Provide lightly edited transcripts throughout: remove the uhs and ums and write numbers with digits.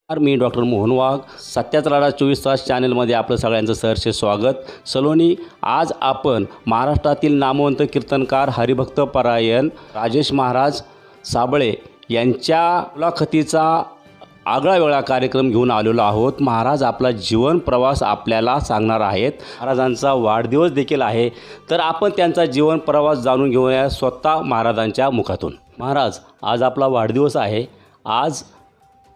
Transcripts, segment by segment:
मी doctor Mohan वाघ. सत्याचा लढा 24 तास चॅनलमध्ये आपलं सगळ्यांचं सहर्ष स्वागत. सलोनी, आज आपण महाराष्ट्रातील नामवंत कीर्तनकार हरिभक्तपरायण राजेश महाराज साबळे यांच्या मुलाखतीचा आगळा वेगळा कार्यक्रम घेऊन आलेलो आहोत. महाराज आपला जीवन प्रवास आपल्याला सांगणार आहेत. महाराजांचा वाढदिवस देखील आहे, तर आपण त्यांचा जीवन प्रवास जाणून घेऊया स्वतः महाराजांच्या मुखातून. महाराज, आज आपला वाढदिवस आहे. आज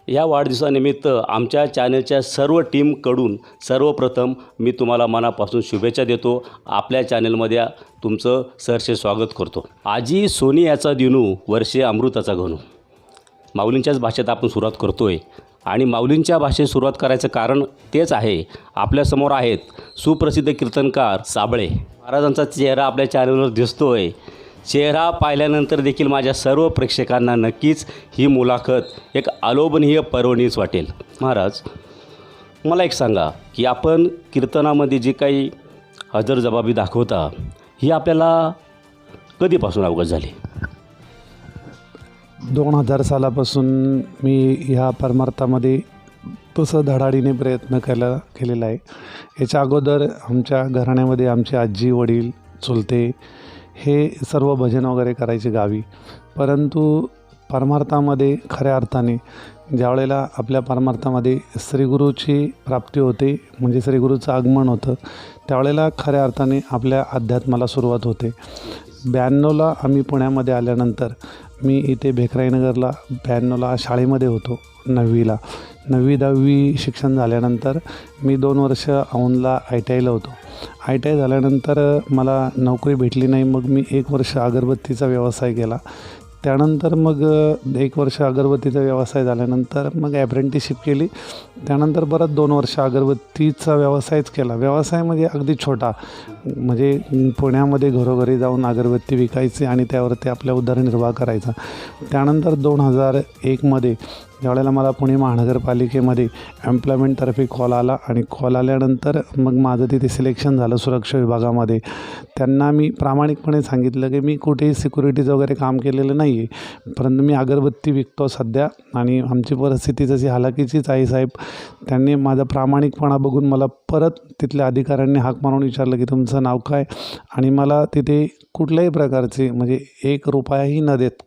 या वाढदिवसानिमित्त आमच्या चॅनलच्या सर्व टीमकडून सर्वप्रथम मी तुम्हाला मनापासून शुभेच्छा देतो. आपल्या चॅनलमध्ये तुमचं सहर्ष स्वागत करतो. आजी सोनी याचा दिनू, वर्षे अमृताचा घनू. माऊलींच्याच भाषेत आपण सुरुवात करतो आहे आणि माऊलींच्या भाषेत सुरुवात करायचं कारण तेच आहे. आपल्यासमोर आहेत सुप्रसिद्ध कीर्तनकार साबळे महाराजांचा चेहरा आपल्या चॅनलवर दिसतो आहे. चेहरा पाहिल्यानंतर देखील माझ्या सर्व प्रेक्षकांना नक्कीच ही मुलाखत एक अलोभनीय पर्वणीच वाटेल. महाराज, मला एक सांगा की आपण कीर्तनामध्ये जी काही हजरजबाबी दाखवता ही आपल्याला कधीपासून अवगत झाली? 2000 सालापासून मी ह्या परमार्थामध्ये तसं धडाडीने प्रयत्न केलेला आहे. याच्या अगोदर आमच्या घराण्यामध्ये आमचे आजी वडील चुलते हे सर्व भजन वगैरे करायचे गावी. परंतु परमार्थामध्ये खऱ्या अर्थाने ज्यावेळेला आपल्या परमार्थामध्ये श्रीगुरूची प्राप्ती होते, म्हणजे श्रीगुरूचं आगमन होतं, त्यावेळेला खऱ्या अर्थाने आपल्या अध्यात्माला सुरुवात होते. 92ला आम्ही पुण्यामध्ये आल्यानंतर मी इथे भेकराईनगरला 92ला शाळेमध्ये होतो. 9वीला 9वी-10वी शिक्षण झाल्यानंतर मी 2 वर्ष औंधला ITIला होतो. ITI झाल्यानंतर मला नोकरी भेटली नाही. मग मी 1 वर्ष अगरबत्तीचा व्यवसाय केला. त्यानंतर मग 1 वर्ष अगरबत्तीचा व्यवसाय झाल्यानंतर मग ॲप्रेंटिसशिप केली. त्यानंतर परत 2 वर्ष अगरबत्तीचा व्यवसायच केला. व्यवसाय म्हणजे अगदी छोटा, म्हणजे पुण्यामध्ये घरोघरी जाऊन अगरबत्ती विकायची आणि त्यावरती आपल्या उदरनिर्वाह करायचा. त्यानंतर 2001मध्ये ज्यावेळेला मला पुणे महानगरपालिकेमध्ये एम्प्लॉयमेंटतर्फे कॉल आला आणि कॉल आल्यानंतर मग माझं तिथे सिलेक्शन झालं सुरक्षा विभागामध्ये. त्यांना मी प्रामाणिकपणे सांगितलं की मी कुठेही सिक्युरिटीचं वगैरे काम केलेलं नाही आहे, परंतु मी अगरबत्ती विकतो सध्या आणि आमची परिस्थिती जशी हालाकीचीच आहे साहेब. त्यांनी माझा प्रामाणिकपणा बघून मला परत तिथल्या अधिकाऱ्यांनी हाक मारून विचारलं की तुमचं नाव काय, आणि मला तिथे कुठल्याही प्रकारचे म्हणजे 1 रुपयाही न देत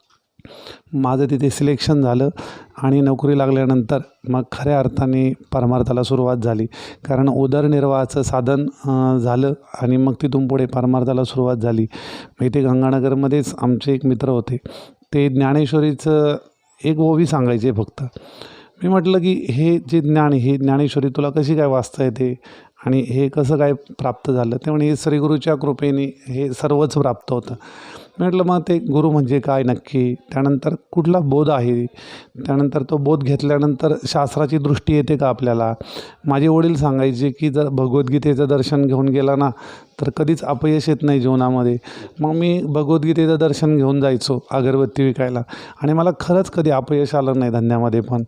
माझं तिथे सिलेक्शन झालं आणि नोकरी लागल्यानंतर मग खऱ्या अर्थाने परमार्थाला सुरुवात झाली. कारण उदरनिर्वाहाचं साधन झालं आणि मग तिथून पुढे परमार्थाला सुरुवात झाली. मग इथे गंगानगरमध्येच आमचे एक मित्र होते, ते ज्ञानेश्वरीचं एक ओवी सांगायचे फक्त. मी म्हटलं की हे जे ज्ञान, ही ज्ञानेश्वरी तुला कशी काय वाचता येते आणि हे कसं काय प्राप्त झालं? ते म्हणे श्रीगुरूच्या कृपेने हे सर्वच प्राप्त होतं. म्हटलं मग ते गुरु म्हणजे काय नक्की, त्यानंतर कुठला बोध आहे, त्यानंतर तो बोध घेतल्यानंतर शास्त्राची दृष्टी येते का आपल्याला? माझे वडील सांगायचे की जर भगवद्गीतेचं दर्शन घेऊन गेला ना तर कधीच अपयश येत नाही जीवनामध्ये. मग मी भगवद्गीतेचं दर्शन घेऊन जायचो अगरबत्ती विकायला आणि मला खरंच कधी अपयश आलं नाही धंद्यामध्ये. पण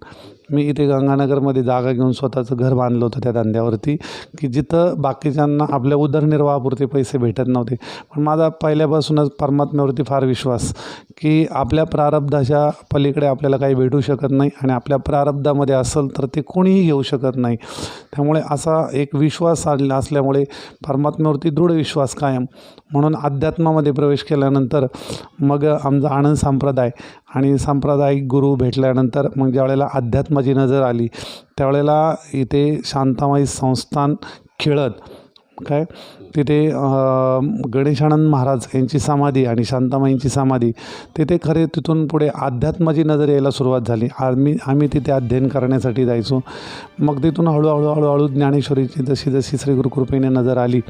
मी इथे गंगानगरमध्ये जागा घेऊन स्वतःचं घर बांधलं होतं त्या धंद्यावरती, की जिथं बाकीच्यांना आपल्या उदरनिर्वाहापुरते पैसे भेटत नव्हते. पण माझा पहिल्यापासूनच परमात्म्यावरती फार विश्वास की आपल्या प्रारब्धाच्या पलीकडे आपल्याला काही भेटू शकत नाही आणि आपल्या प्रारब्धामध्ये असेल तर ते कोणीही घेऊ शकत नाही. त्यामुळे असा एक विश्वास असल्यामुळे परमात्म्यावरती दृढ विश्वास कायम. म्हणून अध्यात्मामध्ये प्रवेश केल्यानंतर मग आमचा आनंद संप्रदाय आणि सांप्रदायिक गुरु भेटल्यानंतर मग ज्यावेळेला अध्यात्माची नजर आली त्यावेळेला इथे शांतामाई संस्थान खिळत काय तिथे गणेशानंद महाराज यांची समाधी आणि शांतामाईंची समाधी तिथे खरे. तिथून पुढे अध्यात्माची नजर यायला सुरुवात झाली. आम्ही तिथे अध्ययन करण्यासाठी जायचो. मग तिथून हळूहळू ज्ञानेश्वरीची जशी जशी श्री गुरुकृपेने नजर आली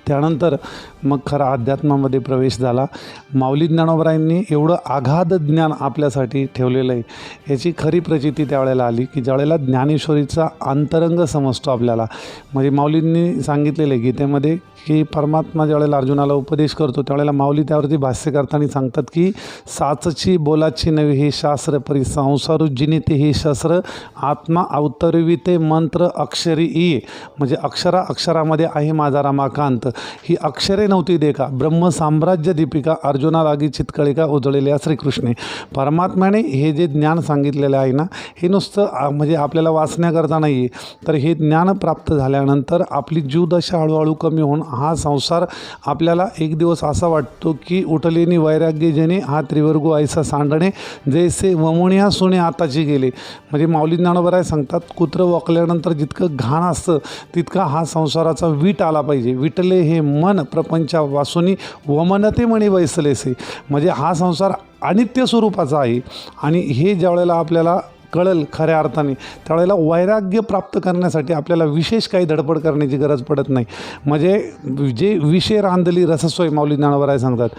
त्यानंतर मग खरा अध्यात्मामध्ये प्रवेश झाला. माऊली ज्ञानोबरायांनी एवढं आगाध ज्ञान आपल्यासाठी ठेवलेलं आहे याची खरी प्रचिती त्यावेळेला आली की ज्यावेळेला ज्ञानेश्वरीचा अंतरंग समजतो आपल्याला. म्हणजे माऊलींनी सांगितलेलं आहे गीतेमध्ये की परमात्मा ज्यावेळेला अर्जुनाला उपदेश करतो त्यावेळेला माऊली त्यावरती भाष्य करताना सांगतात की साचची बोलाची नवी हे शास्त्र परी संसारुजिनीते हे शस्त्र आत्मा अवतरविते मंत्र अक्षरी ये, म्हणजे अक्षरामध्ये आहे माझा रमाकांत, ही अक्षरे नव्हती दे का ब्रह्म साम्राज्य दीपिका अर्जुना लागी चितकळिका उजळलेल्या श्रीकृष्णे. परमात्म्याने हे जे ज्ञान सांगितलेलं आहे ना, हे नुसतं म्हणजे आपल्याला वाचण्याकरता नाही आहे, तर हे ज्ञान प्राप्त झाल्यानंतर आपली जीवदशा हळूहळू कमी होऊन हा संसार आपल्याला एक दिवस असा वाटतो की उठलेनी वैराग्य जेणे हा त्रिवर्गो ऐसा सांडणे जैसे वमुनिया सुने आताची गेले. म्हणजे माऊली ज्ञानोबराय सांगतात कुत्रं वकल्यानंतर जितकं घाण असतं तितका हा संसाराचा वीट आला पाहिजे. विटले हे मन प्रपंचा वासुनी वमनते म्हणे वैसलेसे, म्हणजे हा संसार अनित्य स्वरूपाचा आहे. आणि हे ज्यावेळेला आपल्याला कळेल खऱ्या अर्थाने त्यावेळेला वैराग्य प्राप्त करण्यासाठी आपल्याला विशेष काही धडपड करण्याची गरज पडत नाही. म्हणजे जे विषय रांधली रससोय माऊली ज्ञानोबराय सांगतात,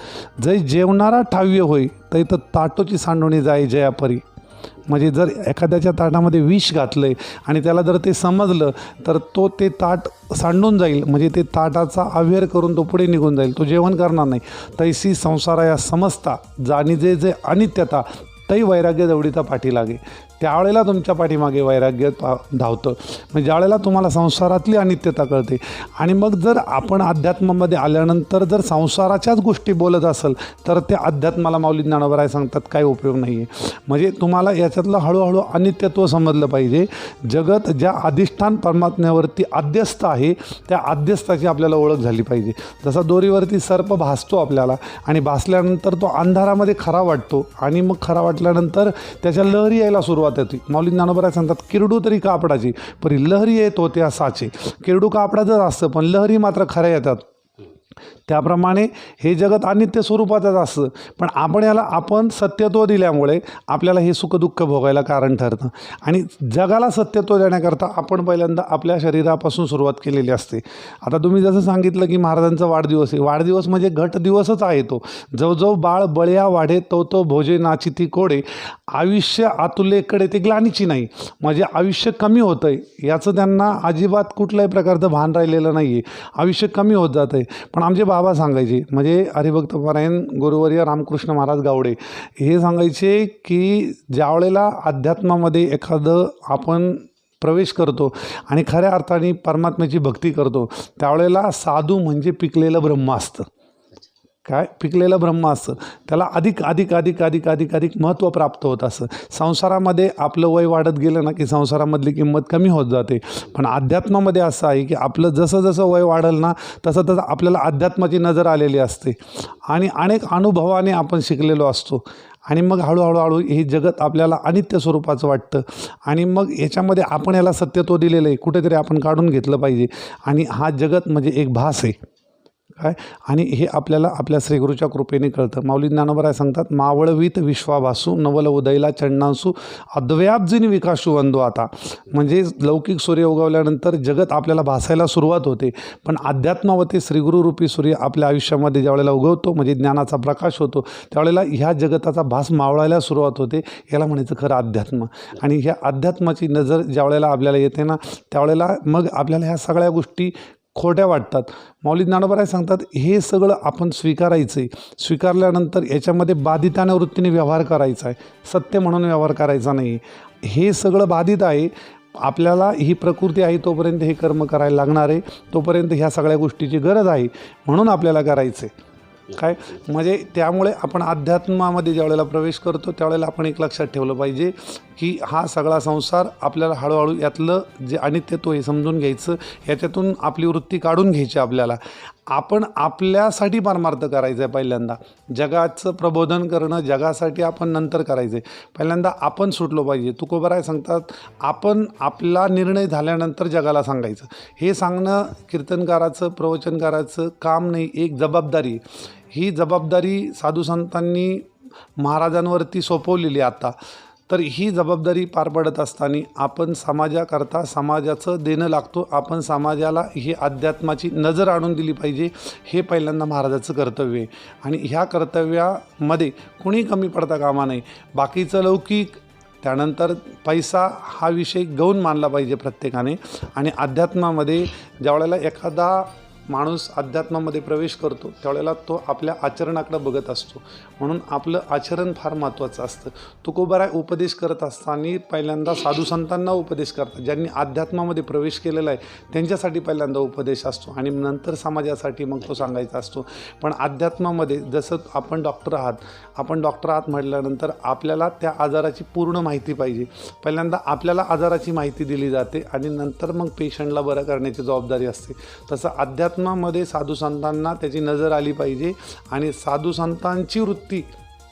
जै जेवणारा ठाव्य होय तै तर ताटोची सांडोणी जाय जयापरी. म्हणजे जर एखाद्याच्या ताटामध्ये विष घातलं आहे आणि त्याला जर ते समजलं तर तो ते ताट सांडून जाईल, म्हणजे ते ताटाचा अव्यय करून तो पुढे निघून जाईल, तो जेवण करणार नाही. तैसी संसारा या समजता जाणीजे जे अनित्यता तै वैराग्य जवळीचा पाठी लागे. त्यावेळेला तुमच्या पाठीमागे वैराग्य धावतं. म्हणजे ज्यावेळेला तुम्हाला संसारातली अनित्यता कळते. आणि मग जर आपण अध्यात्मामध्ये आल्यानंतर जर संसाराच्याच गोष्टी बोलत असेल तर त्या अध्यात्माला माऊली ज्ञानोबराय सांगतात काही उपयोग नाही आहे. म्हणजे तुम्हाला याच्यातलं हळूहळू अनित्यत्व समजलं पाहिजे. जगत ज्या अधिष्ठान परमात्म्यावरती अध्यस्त आहे त्या अध्यस्थाची आपल्याला ओळख झाली पाहिजे. जसा दोरीवरती सर्प भासतो आपल्याला आणि भासल्यानंतर तो अंधारामध्ये खरा वाटतो आणि मग खरा वाटल्यानंतर त्याच्या लहरी यायला सुरुवात होती. माऊली ज्ञानोबराय सांगतात किरडू तरी कापडाची परी लहरी येत होत्या साचे. किरडू कापडाचंच असतं पण लहरी मात्र खऱ्या येतात. त्याप्रमाणे हे जगत अनित्य स्वरूपाचंच असतं, पण आपण सत्यत्व दिल्यामुळे आपल्याला हे सुखदुःख भोगायला कारण ठरतं. आणि जगाला सत्यत्व देण्याकरता आपण पहिल्यांदा आपल्या शरीरापासून सुरुवात केलेली असते. आता तुम्ही जसं सांगितलं की महाराजांचा वाढदिवस आहे, वाढदिवस म्हणजे घट दिवसच आहे तो. जो बाळ बळया वाढे तो भोजे नाची ती कोडे, आयुष्य आतुलेकडे ते ग्लानीची नाही. म्हणजे आयुष्य कमी होतं आहे याचं त्यांना अजिबात कुठल्याही प्रकारचं भान राहिलेलं नाही आहे. आयुष्य कमी होत जातं आहे. पण आमचे बाबा सांगायचे, म्हणजे हरिभक्तपरायण गुरुवर्य रामकृष्ण महाराज गावडे हे सांगायचे की ज्यावेळेला अध्यात्मामध्ये एखादं आपण प्रवेश करतो आणि खऱ्या अर्थाने परमात्म्याची भक्ती करतो त्यावेळेला साधू म्हणजे पिकलेलं ब्रह्म असतं. काय पिकलेलं ब्रह्म असतं त्याला अधिक अधिक अधिक अधिक अधिक अधिक महत्त्व प्राप्त होत असतं. संसारामध्ये आपलं वय वाढत गेलं ना की संसारामधली किंमत कमी होत जाते. पण अध्यात्मामध्ये असं आहे की आपलं जसं जसं वय वाढेल ना तसं तसं आपल्याला अध्यात्माची नजर आलेली असते आणि अनेक अनुभवाने आपण शिकलेलो असतो. आणि मग हळूहळू हे जगत आपल्याला अनित्य स्वरूपाचं वाटतं आणि मग याच्यामध्ये आपण याला सत्यत्व दिलेलं आहे, कुठेतरी आपण काढून घेतलं पाहिजे. आणि हा जगत म्हणजे एक भास आहे काय, आणि हे आपल्याला आपल्या श्रीगुरूच्या कृपेने कळतं. माऊली ज्ञानोबराय सांगतात मावळवीत विश्वाभासू नवल उदयला चंडांसू अद्वयाब्जिनी विकासू वंदो आता. म्हणजे लौकिक सूर्य उगवल्यानंतर जगत आपल्याला भासायला सुरुवात होते, पण अध्यात्मावती श्रीगुरुरूपी सूर्य आपल्या आयुष्यामध्ये ज्यावेळेला उगवतो म्हणजे ज्ञानाचा प्रकाश होतो त्यावेळेला ह्या जगताचा भास मावळायला सुरुवात होते. याला म्हणायचं खरं अध्यात्म. आणि ह्या अध्यात्माची नजर ज्यावेळेला आपल्याला येते ना त्यावेळेला मग आपल्याला ह्या सगळ्या गोष्टी खोट्या वाटतात. माऊली ज्ञानोबराय सांगतात हे सगळं आपण स्वीकारायचं आहे. स्वीकारल्यानंतर याच्यामध्ये बाधिताने वृत्तीने व्यवहार करायचा आहे, सत्य म्हणून व्यवहार करायचा नाही. हे सगळं बाधित आहे. आपल्याला ही प्रकृती आहे तोपर्यंत हे कर्म करायला लागणार आहे, तोपर्यंत ह्या सगळ्या गोष्टीची गरज आहे म्हणून आपल्याला करायचं आहे. काय म्हणजे त्यामुळे आपण अध्यात्मामध्ये ज्यावेळेला प्रवेश करतो त्यावेळेला आपण एक लक्षात ठेवलं पाहिजे की हा सगळा संसार आपल्याला हळूहळू यातलं जे अनित्यत्व हे समजून घ्यायचं, याच्यातून आपली वृत्ती काढून घ्यायची. आपल्याला आपण आपल्यासाठी परमार्थ करायचं आहे. पहिल्यांदा जगाचं प्रबोधन करणं जगासाठी आपण नंतर करायचं आहे. पहिल्यांदा आपण सुटलो पाहिजे. तुकोबराय सांगतात आपण आपला निर्णय झाल्यानंतर जगाला सांगायचं. हे सांगणं कीर्तनकाराचं प्रवचनकाराचं काम नाही, एक जबाबदारी. ही जबाबदारी साधू संतांनी महाराजांवरती सोपवलेली आता. तर ही जबाबदारी पार पडत असताना आपण समाजाकरता समाजाचं देणं लागतो. आपण समाजाला ही अध्यात्माची नजर आणून दिली पाहिजे. हे पहिल्यांदा महाराजाचं कर्तव्य आहे. आणि ह्या कर्तव्यामध्ये कुणी कमी पडता कामा नाही. बाकीचं लौकिक त्यानंतर पैसा हा विषय गौण मानला पाहिजे प्रत्येकाने. आणि अध्यात्मामध्ये ज्यावेळेला एखादा माणूस अध्यात्मामध्ये प्रवेश करतो त्यावेळेला तो आपल्या आचरणाकडे बघत असतो, म्हणून आपलं आचरण फार महत्त्वाचं असतं. तुकोबाराय उपदेश करत असताना पहिल्यांदा साधू संतांना उपदेश करतात, ज्यांनी अध्यात्मामध्ये प्रवेश केलेला आहे त्यांच्यासाठी पहिल्यांदा उपदेश असतो आणि नंतर समाजासाठी मग तो सांगायचा असतो. पण अध्यात्मामध्ये जसं आपण डॉक्टर आहात म्हटल्यानंतर आपल्याला त्या आजाराची पूर्ण माहिती पाहिजे. पहिल्यांदा आपल्याला आजाराची माहिती दिली जाते आणि नंतर मग पेशंटला बरं करण्याची जबाबदारी असते. तसं अध्यात्मामध्ये साधू संतांना त्याची नजर आली पाहिजे आणि साधू संतांची वृत्ती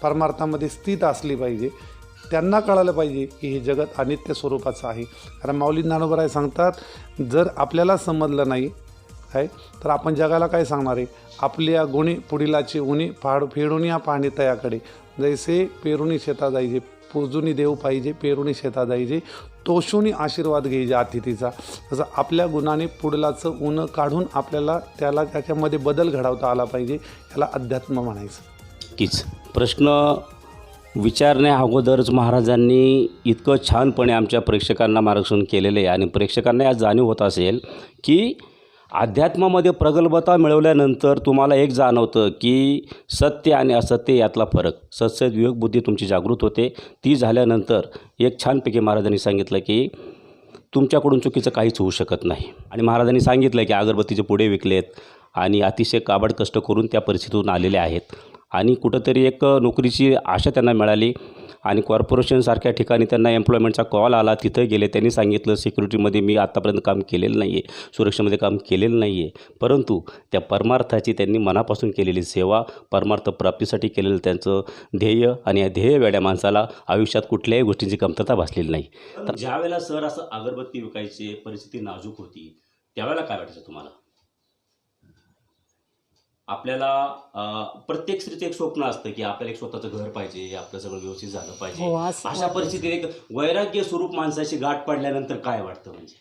परमार्थामध्ये स्थित असली पाहिजे. त्यांना कळालं पाहिजे की हे जगत अनित्य स्वरूपाचं आहे. कारण माऊली ज्ञानोबराय सांगतात, जर आपल्याला समजलं नाही आहे तर आपण जगाला काय सांगणार आहे. आपल्या गुणी पुढीलाचे उणी फेडून या पाणी तयाकडे, जैसे पेरुणी शेता जायचे, पूजुनी देव पाहिजे पेरुणी शेता जायचे, तोषुनी आशीर्वाद घ्यायचे अतिथीचा. तसं आपल्या गुणाने पुढलाचं ऊन काढून आपल्याला त्याच्यामध्ये बदल घडवता आला पाहिजे. याला अध्यात्म म्हणायचं. नक्कीच. प्रश्न विचारण्या अगोदरच महाराजांनी इतकं छानपणे आमच्या प्रेक्षकांना मार्गदर्शन केलेलं आहे आणि प्रेक्षकांना या जाणीव होत असेल की अध्यात्मामध्ये प्रगल्भता मिळवल्यानंतर तुम्हाला एक जाणवतं की सत्य आणि असत्य यातला फरक, सत्सद विवेकबुद्धी तुमची जागृत होते. ती झाल्यानंतर एक छानपैकी महाराजांनी सांगितलं की तुमच्याकडून चुकीचं काहीच होऊ शकत नाही. आणि महाराजांनी सांगितलं की अगरबत्तीचे पुढे विकलेत आणि अतिशय काबाड कष्ट करून त्या परिस्थितीतून आलेले आहेत आणि कुठंतरी एक नोकरीची आशा त्यांना मिळाली आणि कॉर्पोरेशनसारख्या ठिकाणी त्यांना एम्प्लॉयमेंटचा कॉल आला. तिथं गेले, त्यांनी सांगितलं सिक्युरिटीमध्ये मी आत्तापर्यंत काम केलेलं नाही आहे, सुरक्षेमध्ये काम केलेलं नाही आहे, परंतु त्या परमार्थाची त्यांनी मनापासून केलेली सेवा, परमार्थ प्राप्तीसाठी केलेलं त्यांचं ध्येय आणि या ध्येय वेड्या माणसाला आयुष्यात कुठल्याही गोष्टींची कमतरता भासलेली नाही. तर ज्यावेळेला सर असं अगरबत्ती विकायची परिस्थिती नाजूक होती त्यावेळेला काय वाटायचं तुम्हाला? आपल्याला प्रत्येक स्त्रीचं एक स्वप्न असतं की आपल्याला एक स्वतःचं घर पाहिजे, आपलं सगळं व्यवस्थित झालं पाहिजे. अशा परिस्थितीत एक वैराग्य स्वरूप माणसाची गाठ पडल्यानंतर काय वाटतं? म्हणजे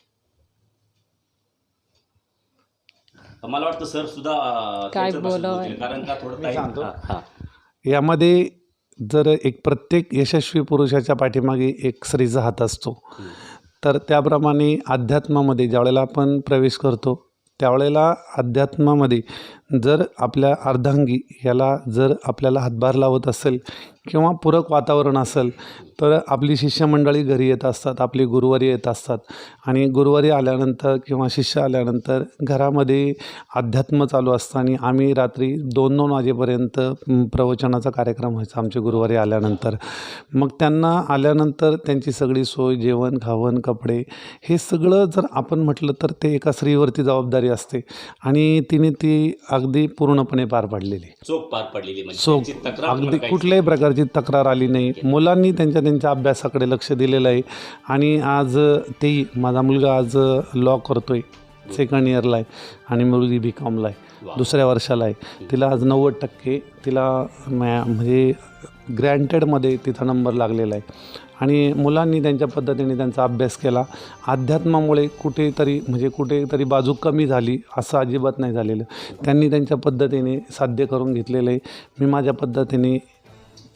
मला वाटतं सर सुद्धा कारण का थोडं यामध्ये जर एक प्रत्येक यशस्वी पुरुषाच्या पाठीमागे एक स्त्रीचा हात असतो, तर त्याप्रमाणे अध्यात्मामध्ये ज्यावेळेला आपण प्रवेश करतो त्यावेळेला अध्यात्मामध्ये जर आपल्या अर्धांगी याला जर आपल्याला हातभार लावत असेल किंवा पूरक वातावरण असेल तर आपली शिष्यमंडळी घरी येत असतात, आपली गुरुवारी येत असतात आणि गुरुवारी आल्यानंतर किंवा शिष्य आल्यानंतर घरामध्ये अध्यात्म चालू असताना आम्ही रात्री 2-2 वाजेपर्यंत प्रवचनाचा कार्यक्रम व्हायचा आमच्या गुरुवारी आल्यानंतर. मग त्यांना आल्यानंतर त्यांची सगळी सोय, जेवण खावण, कपडे हे सगळं जर आपण म्हटलं तर ते एका स्त्रीवरती जबाबदारी असते आणि तिने ती अगदी पूर्णपणे पार पाडलेली, चोख पार पडलेली. अगदी कुठल्याही प्रकारची तक्रार आली नाही. मुलांनी त्यांच्या अभ्यासाकडे लक्ष दिलेलं आहे आणि आज तेही माझा मुलगा आज लॉ करतोय, 2nd इयरला आहे आणि मुलगी BComला आहे, 2ऱ्या वर्षाला आहे. तिला आज 90% तिला म्हणजे ग्रँटेडमध्ये तिचा नंबर लागलेला आहे आणि मुलांनी त्यांच्या पद्धतीने त्यांचा अभ्यास केला. अध्यात्मामुळे कुठेतरी बाजू कमी झाली असं अजिबात नाही झालेलं. त्यांनी त्यांच्या पद्धतीने साध्य करून घेतलेलं आहे. मी माझ्या पद्धतीने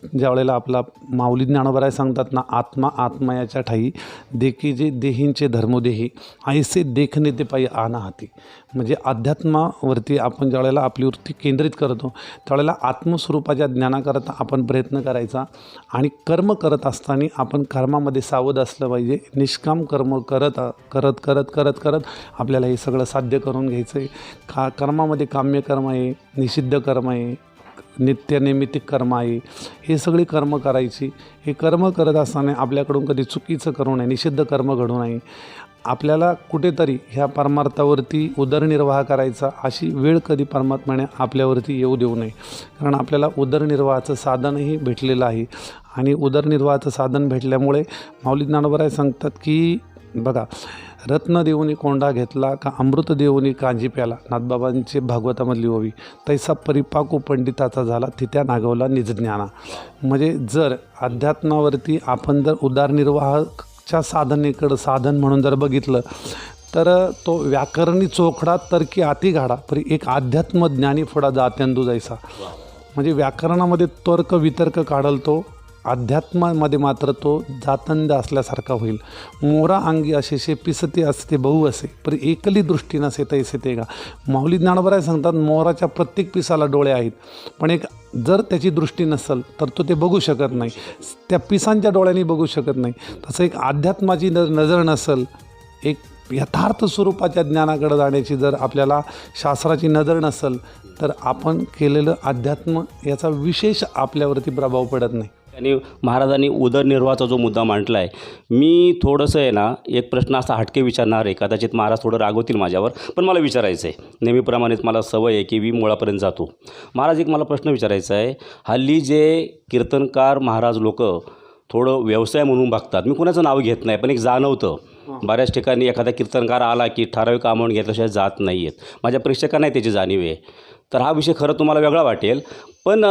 ज्यावेळेला आपला माऊली ज्ञानोबराय सांगतात ना, आत्मा आत्मयाच्या ठाई देखी जे देहींचे धर्मोदेही ऐसे देखणे ते पायी आना हाती. म्हणजे अध्यात्मावरती आपण ज्यावेळेला आपली वृत्ती केंद्रित करतो त्यावेळेला आत्मस्वरूपाच्या ज्ञानाकरता आपण प्रयत्न करायचा आणि कर्म करत असताना आपण कर्मामध्ये सावध असलं पाहिजे. निष्काम कर्म करत करत करत करत करत आपल्याला हे सगळं साध्य करून घ्यायचं आहे. कर्मामध्ये काम्य कर्म आहे, निषिद्ध कर्म आहे, नित्यनैमित्तिक कर्म आहे, हे सगळी कर्म करायची. हे कर्म करत असताना आपल्याकडून कधी चुकीचं करू नये, निषिद्ध कर्म घडू नये. आपल्याला कुठेतरी ह्या परमार्थावरती उदरनिर्वाह करायचा अशी वेळ कधी परमात्म्याने आपल्यावरती येऊ देऊ नये. कारण आपल्याला उदरनिर्वाहाचं साधनही भेटलेलं आहे आणि उदरनिर्वाहाचं साधन भेटल्यामुळे माऊली ज्ञानोबराय सांगतात की बघा, रत्न देऊनी कोंडा घेतला का अमृत देऊनी कांजी प्याला, नाथबाबांचे भागवतामधली ओवी. तैसा परिपाकू पंडिताचा झाला तिथ्या नागवला निजज्ञाना. म्हणजे जर अध्यात्मावरती आपण जर उदरनिर्वाहाच्या साधन म्हणून जर बघितलं तर तो व्याकरणी चोखडा तर्की अति घाडा परी एक अध्यात्मज्ञानी फोडा जात्यांदू जायचा. म्हणजे व्याकरणामध्ये तर्क वितर्क काढल तो अध्यात्मामध्ये मात्र तो जातंद असल्यासारखा होईल. मोरा अंगी असे पिसते असते बहु असे पण एकली दृष्टी नसे तैसे ते का. माऊली ज्ञानोबराय सांगतात मोराच्या प्रत्येक पिसाला डोळे आहेत, पण एक जर त्याची दृष्टी नसेल तर तो ते बघू शकत नाही, त्या पिसांच्या डोळ्यांनी बघू शकत नाही. तसं एक अध्यात्माची नजर नसेल, एक यथार्थ स्वरूपाच्या ज्ञानाकडे जाण्याची जर आपल्याला शास्त्राची नजर नसेल तर आपण केलेलं अध्यात्म याचा विशेष आपल्यावरती प्रभाव पडत नाही. आणि महाराजांनी उदरनिर्वाहाचा जो मुद्दा मांडला आहे, मी थोडंसं आहे ना एक प्रश्न असा हटके विचारणार आहे, कदाचित महाराज थोडं रागवतील माझ्यावर, पण मला विचारायचं आहे. नेहमीप्रमाणेच मला सवय आहे की मी मुळापर्यंत जातो. महाराज, एक मला प्रश्न विचारायचा आहे. हल्ली जे कीर्तनकार महाराज लोक थोडं व्यवसाय म्हणून बघतात, मी कुणाचं नाव घेत नाही, पण एक जाणवतं बऱ्याच ठिकाणी एखादा कीर्तनकार आला की ठराविक अमाऊंट घेतल्याशिवाय जात नाही आहेत. माझ्या प्रेक्षकांनाही त्याची जाणीव आहे. तर हा विषय खरं तुम्हाला वेगळा वाटेल, पण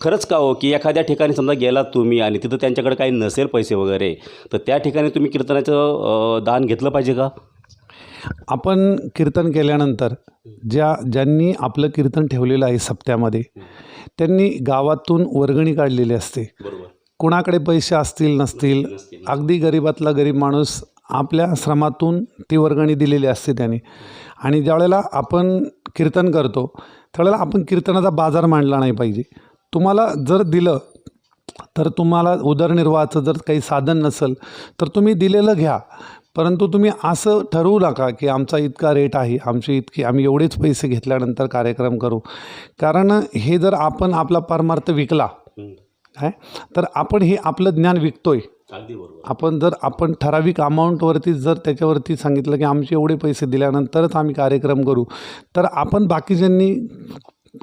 खरंच का हो की एखाद्या ठिकाणी समजा गेलात तुम्ही आणि तिथं त्यांच्याकडे काही नसेल पैसे वगैरे, तर त्या ठिकाणी तुम्ही कीर्तनाचं दान घेतलं पाहिजे का? आपण कीर्तन केल्यानंतर ज्यांनी आपलं कीर्तन ठेवलेलं आहे सप्त्यामध्ये, त्यांनी गावातून वर्गणी काढलेली असते. बरोबर. कुणाकडे पैसे असतील नसतील, अगदी गरिबातला गरीब माणूस आपल्या श्रमातून ती वर्गणी दिलेली असते त्याने. आणि ज्यावेळेला आपण कीर्तन करतो त्यावेळेला आपण कीर्तनाचा बाजार मांडला नाही पाहिजे. तुम्हाला जर दिलं तर तुम्हाला उदरनिर्वाहाचं जर काही साधन नसेल तर तुम्ही दिलेलं घ्या, परंतु तुम्ही असं ठरवू नका की आमचा इतका रेट आहे, आम्ही एवढेच पैसे घेतल्यानंतर कार्यक्रम करू. कारण हे जर आपण आपला परमार्थ विकला काय तर आपण हे आपलं ज्ञान विकतोय. अगदी बरोबर. आपण ठराविक अमाऊंटवरती जर त्याच्यावरती सांगितलं की आमचे एवढे पैसे दिल्यानंतरच आम्ही कार्यक्रम करू, तर आपण बाकीच्यांनी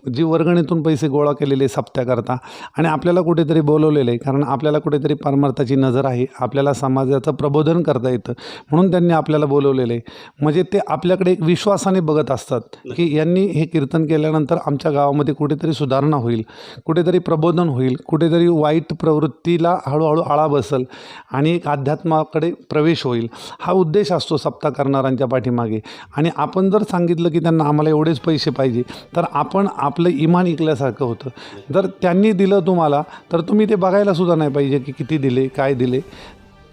जी वर्गणीतून पैसे गोळा केलेले सप्त्याकरता आणि आपल्याला कुठेतरी बोलवलेलं आहे, कारण आपल्याला कुठेतरी परमार्थाची नजर आहे, आपल्याला समाजाचं प्रबोधन करता येतं म्हणून त्यांनी आपल्याला बोलवलेलं आहे. म्हणजे ते आपल्याकडे एक विश्वासाने बघत असतात की यांनी हे कीर्तन केल्यानंतर आमच्या गावामध्ये कुठेतरी सुधारणा होईल, कुठेतरी प्रबोधन होईल, कुठेतरी वाईट प्रवृत्तीला हळूहळू आळा बसेल आणि एक अध्यात्माकडे प्रवेश होईल. हा उद्देश असतो सप्ताह करणाऱ्यांच्या पाठीमागे. आणि आपण जर सांगितलं की त्यांना आम्हाला एवढेच पैसे पाहिजे तर आपण आपलं इमान ऐकल्यासारखं होतं. जर त्यांनी दिलं तुम्हाला तर तुम्ही ते बघायलासुद्धा नाही पाहिजे की किती दिले, काय दिले.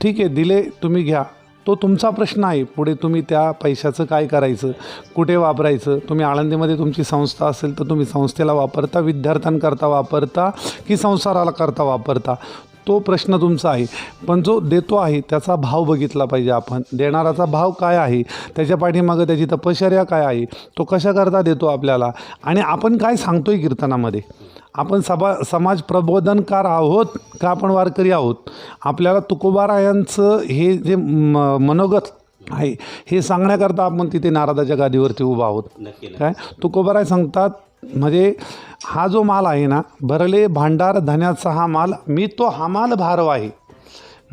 ठीक आहे, दिले तुम्ही घ्या, तो तुमचा प्रश्न आहे. पुढे तुम्ही त्या पैशाचं काय करायचं, कुठे वापरायचं. तुम्ही आळंदीमध्ये तुमची संस्था असेल तर तुम्ही संस्थेला वापरता, विद्यार्थ्यांकरता वापरता की संसाराला करता वापरता, तो प्रश्न तुमचा आहे. पण जो देतो आहे त्याचा भाव बघितला पाहिजे. आपण देणाराचा भाव काय आहे, त्याच्या पाठीमागं त्याची तपश्चर्या काय आहे, तो कशाकरता देतो आपल्याला, आणि आपण काय सांगतो आहे कीर्तनामध्ये. आपण समाज प्रबोधनकार आहोत का आपण वारकरी आहोत. आपल्याला तुकोबारायांचं हे जे मनोगत आहे हे सांगण्याकरता आपण तिथे नारदाच्या गादीवरती उभा आहोत. काय तुकोबाराय सांगतात, म्हणजे हा जो माल आहे ना, भरले भांडार धन्याचा हा माल, मी तो हमाल भारव आहे.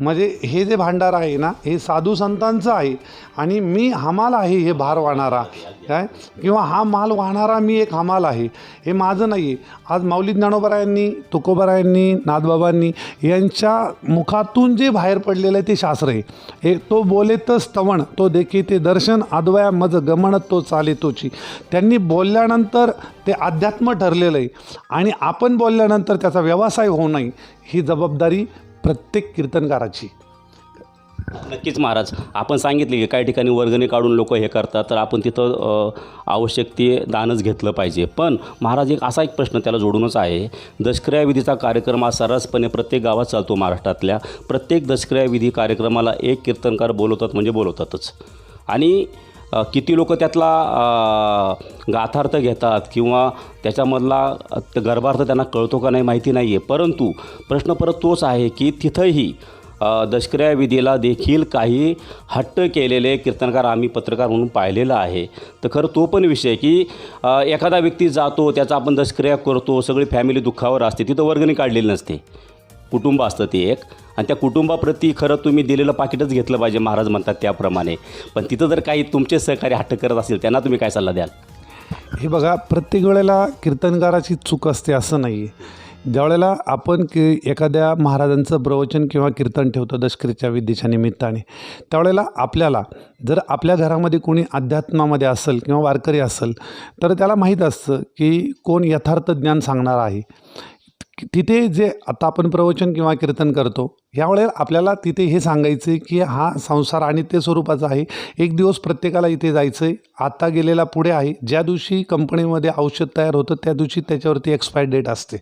म्हणजे हे जे भांडार आहे ना हे साधू संतांचं आहे आणि मी हमाल आहे, हे भार वाहणारा काय, किंवा हा माल वाहणारा मी एक हमाल आहे, हे माझं नाही आहे. आज माऊली ज्ञानोबरायांनी, तुकोबारायांनी, नाथबाबांनी यांच्या मुखातून जे बाहेर पडलेलं आहे ते शास्त्र आहे. एक तो बोले तर स्तवण, तो देखी ते दर्शन, अद्वया मज गमन तो चाले तोची. त्यांनी बोलल्यानंतर ते अध्यात्म ठरलेलं आहे आणि आपण बोलल्यानंतर त्याचा व्यवसाय होऊ नये, ही जबाबदारी प्रत्येक कीर्तनकाराची. नक्कीच महाराज, आपण सांगितले की काही ठिकाणी वर्गणी काढून लोक हे करतात, तर आपण तिथं आवश्यक ते दानच घेतलं पाहिजे. पण महाराज, असा एक प्रश्न त्याला जोडूनच आहे. दशक्रिया विधीचा कार्यक्रम हा सर्रासपणे प्रत्येक गावात चालतो महाराष्ट्रातल्या. प्रत्येक दशक्रिया विधी कार्यक्रमाला एक कीर्तनकार बोलवतात म्हणजे बोलवतातच. आणि किती लोक त्यातला गाथार्थ घेतात किंवा त्याच्यामधला गर्भार्थ त्यांना कळतो का नाही माहिती नाही आहे. परंतु प्रश्न परत तोच आहे की तिथंही दशक्रिया विधीला देखील काही हट्ट केलेले कीर्तनकार आम्ही पत्रकार म्हणून पाहिलेलं आहे. तर खरं तो पण विषय की एखादा व्यक्ती जातो, त्याचा आपण दशक्रिया करतो, सगळी फॅमिली दुःखावर असते, तिथं वर्गणी काढलेली नसते, कुटुंब असतं ते एक, आणि त्या कुटुंबाप्रती खरं तुम्ही दिलेलं पाकिटच घेतलं पाहिजे महाराज म्हणतात त्याप्रमाणे. पण तिथं जर काही तुमचे सहकारी हट्ट करत असेल त्यांना तुम्ही काय सल्ला द्याल? हे बघा, प्रत्येक वेळेला कीर्तनकाराची चूक असते असं नाही आहे. ज्यावेळेला आपण एखाद्या महाराजांचं प्रवचन किंवा कीर्तन ठेवतो दशक्रियाच्या विधीच्या निमित्ताने, त्यावेळेला आपल्याला जर आपल्या घरामध्ये कोणी अध्यात्मामध्ये असेल किंवा वारकरी असेल तर त्याला माहीत असतं की कोण यथार्थ ज्ञान सांगणार आहे. तिथे जे आता आपण प्रवचन किंवा कीर्तन करतो यावेळेला आपल्याला तिथे हे सांगायचं आहे की हा संसार अनित्य स्वरूपाचा आहे. एक दिवस प्रत्येकाला इथे जायचं आहे. आता गेलेला पुढे आहे. ज्या दिवशी कंपनीमध्ये औषध तयार होतं त्या दिवशी त्याच्यावरती एक्सपायर डेट असते.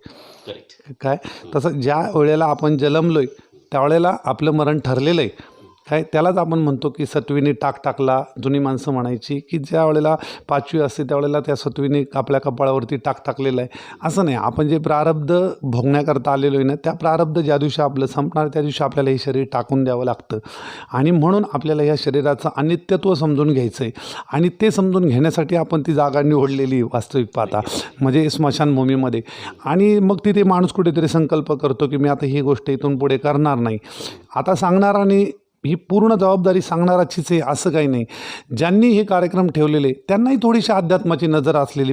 काय तसं ज्या वेळेला आपण जन्मलो आहे त्यावेळेला आपलं मरण ठरलेलं आहे. काय त्यालाच आपण म्हणतो की सत्वीने टाक टाकला. जुनी माणसं म्हणायची की ज्या वेळेला 5वी असते त्यावेळेला त्या सत्वीने आपल्या कपाळावरती टाक टाकलेलं आहे. असं नाही, आपण जे प्रारब्ध भोगण्याकरता आलेलो आहे ना त्या प्रारब्ध ज्या दिवशी आपलं संपणार त्या दिवशी आपल्याला हे शरीर टाकून द्यावं लागतं. आणि म्हणून आपल्याला या शरीराचं अनित्यत्व समजून घ्यायचं आहे. आणि ते समजून घेण्यासाठी आपण ती जागा निवडलेली वास्तविक पाहता म्हणजे स्मशानभूमीमध्ये. आणि मग तिथे माणूस कुठेतरी संकल्प करतो की मी आता ही गोष्ट इथून पुढे करणार नाही. आता सांगणाराने ही पूर्ण जबाबदारी सांगणाराचीच आहे असं काही नाही. ज्यांनी हे कार्यक्रम ठेवलेले त्यांनाही थोडीशी अध्यात्माची नजर आली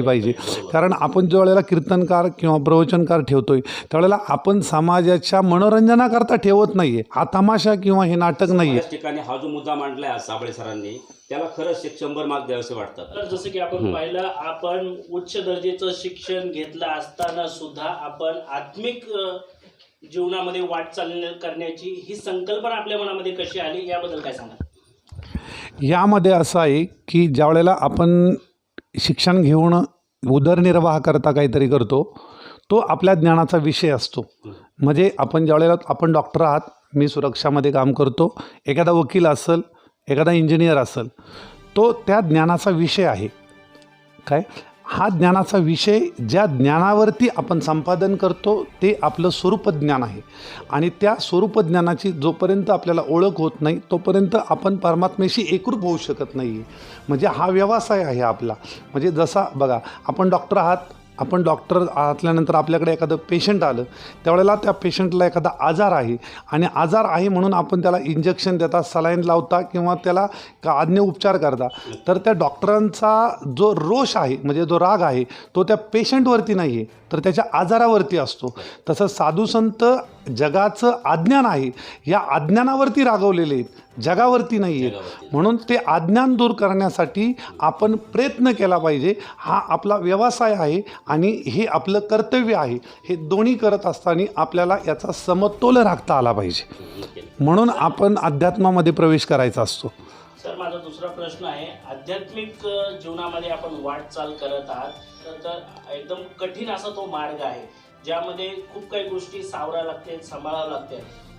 पाहिजे. कारण आपण ज्या वेळेला कीर्तनकार किंवा प्रवचनकार ठेवतोय त्यावेळेला आपण समाजाच्या मनोरंजनाकरता ठेवत नाही आहे. हा तमाशा किंवा हे नाटक नाही आहे. याच ठिकाणी हा जो मुद्दा मांडला आहे साबळे सरांनी त्याला खरंच 100 मार्क द्यावेसे वाटतात. तर जसं की आपण पाहिलं, आपण उच्च दर्जाचं शिक्षण घेतलं असताना सुद्धा आपण आत्मिक जीवनामध्ये वाटचाल करण्याची ही संकल्पना आपल्या मनामध्ये कशी आली याबद्दल काय सांगा? यामध्ये असं आहे की ज्या वेळेला आपण शिक्षण घेऊन उदरनिर्वाह करता काहीतरी करतो तो आपल्या ज्ञानाचा विषय असतो. म्हणजे आपण ज्या वेळेला आपण डॉक्टर आहात, मी सुरक्षामध्ये काम करतो, एखादा वकील असेल, एखादा इंजिनियर असेल, तो त्या ज्ञानाचा विषय आहे. काय हा ज्ञानाचा विषय ज्या ज्ञानावरती आपण संपादन करतो ते आपलं स्वरूप ज्ञान आहे. आणि त्या स्वरूप ज्ञानाची जोपर्यंत आपल्याला ओळख होत नाही तोपर्यंत आपण परमात्म्याशी एकरूप होऊ शकत नाही आहे. म्हणजे हा व्यवसाय आहे आपला. म्हणजे जसा बघा, आपण डॉक्टर आहात, आपण डॉक्टर असल्यानंतर आपल्याकडे एखादं पेशंट आलं त्यावेळेला त्या पेशंटला एखादा आजार आहे आणि आजार आहे म्हणून आपण त्याला इंजेक्शन देता, सलाईन लावता किंवा त्याला आज्ञ उपचार करता. तर त्या डॉक्टरांचा जो रोष आहे म्हणजे जो राग आहे तो त्या पेशंटवरती नाही आहे तर त्याच्या आजारावरती असतो. तसं साधू संत जगाचं अज्ञान आहे या अज्ञानावरती रागवलेले आहेत, जगावरती नाही आहेत. म्हणून ते अज्ञान दूर करण्यासाठी आपण प्रयत्न केला पाहिजे. हा आपला व्यवसाय आहे आणि हे आपलं कर्तव्य आहे. हे दोन्ही करत असताना आपल्याला याचा समतोल राखता आला पाहिजे. म्हणून आपण अध्यात्मामध्ये प्रवेश करायचा असतो. सर, माझा दुसरा प्रश्न आहे, आध्यात्मिक जीवनामध्ये आपण वाटचाल करत आहात तर एकदम कठीण असा तो मार्ग आहे ज्यामध्ये खूप काही गोष्टी सावराव्या लागतात, सांभाळाव्या लागतात.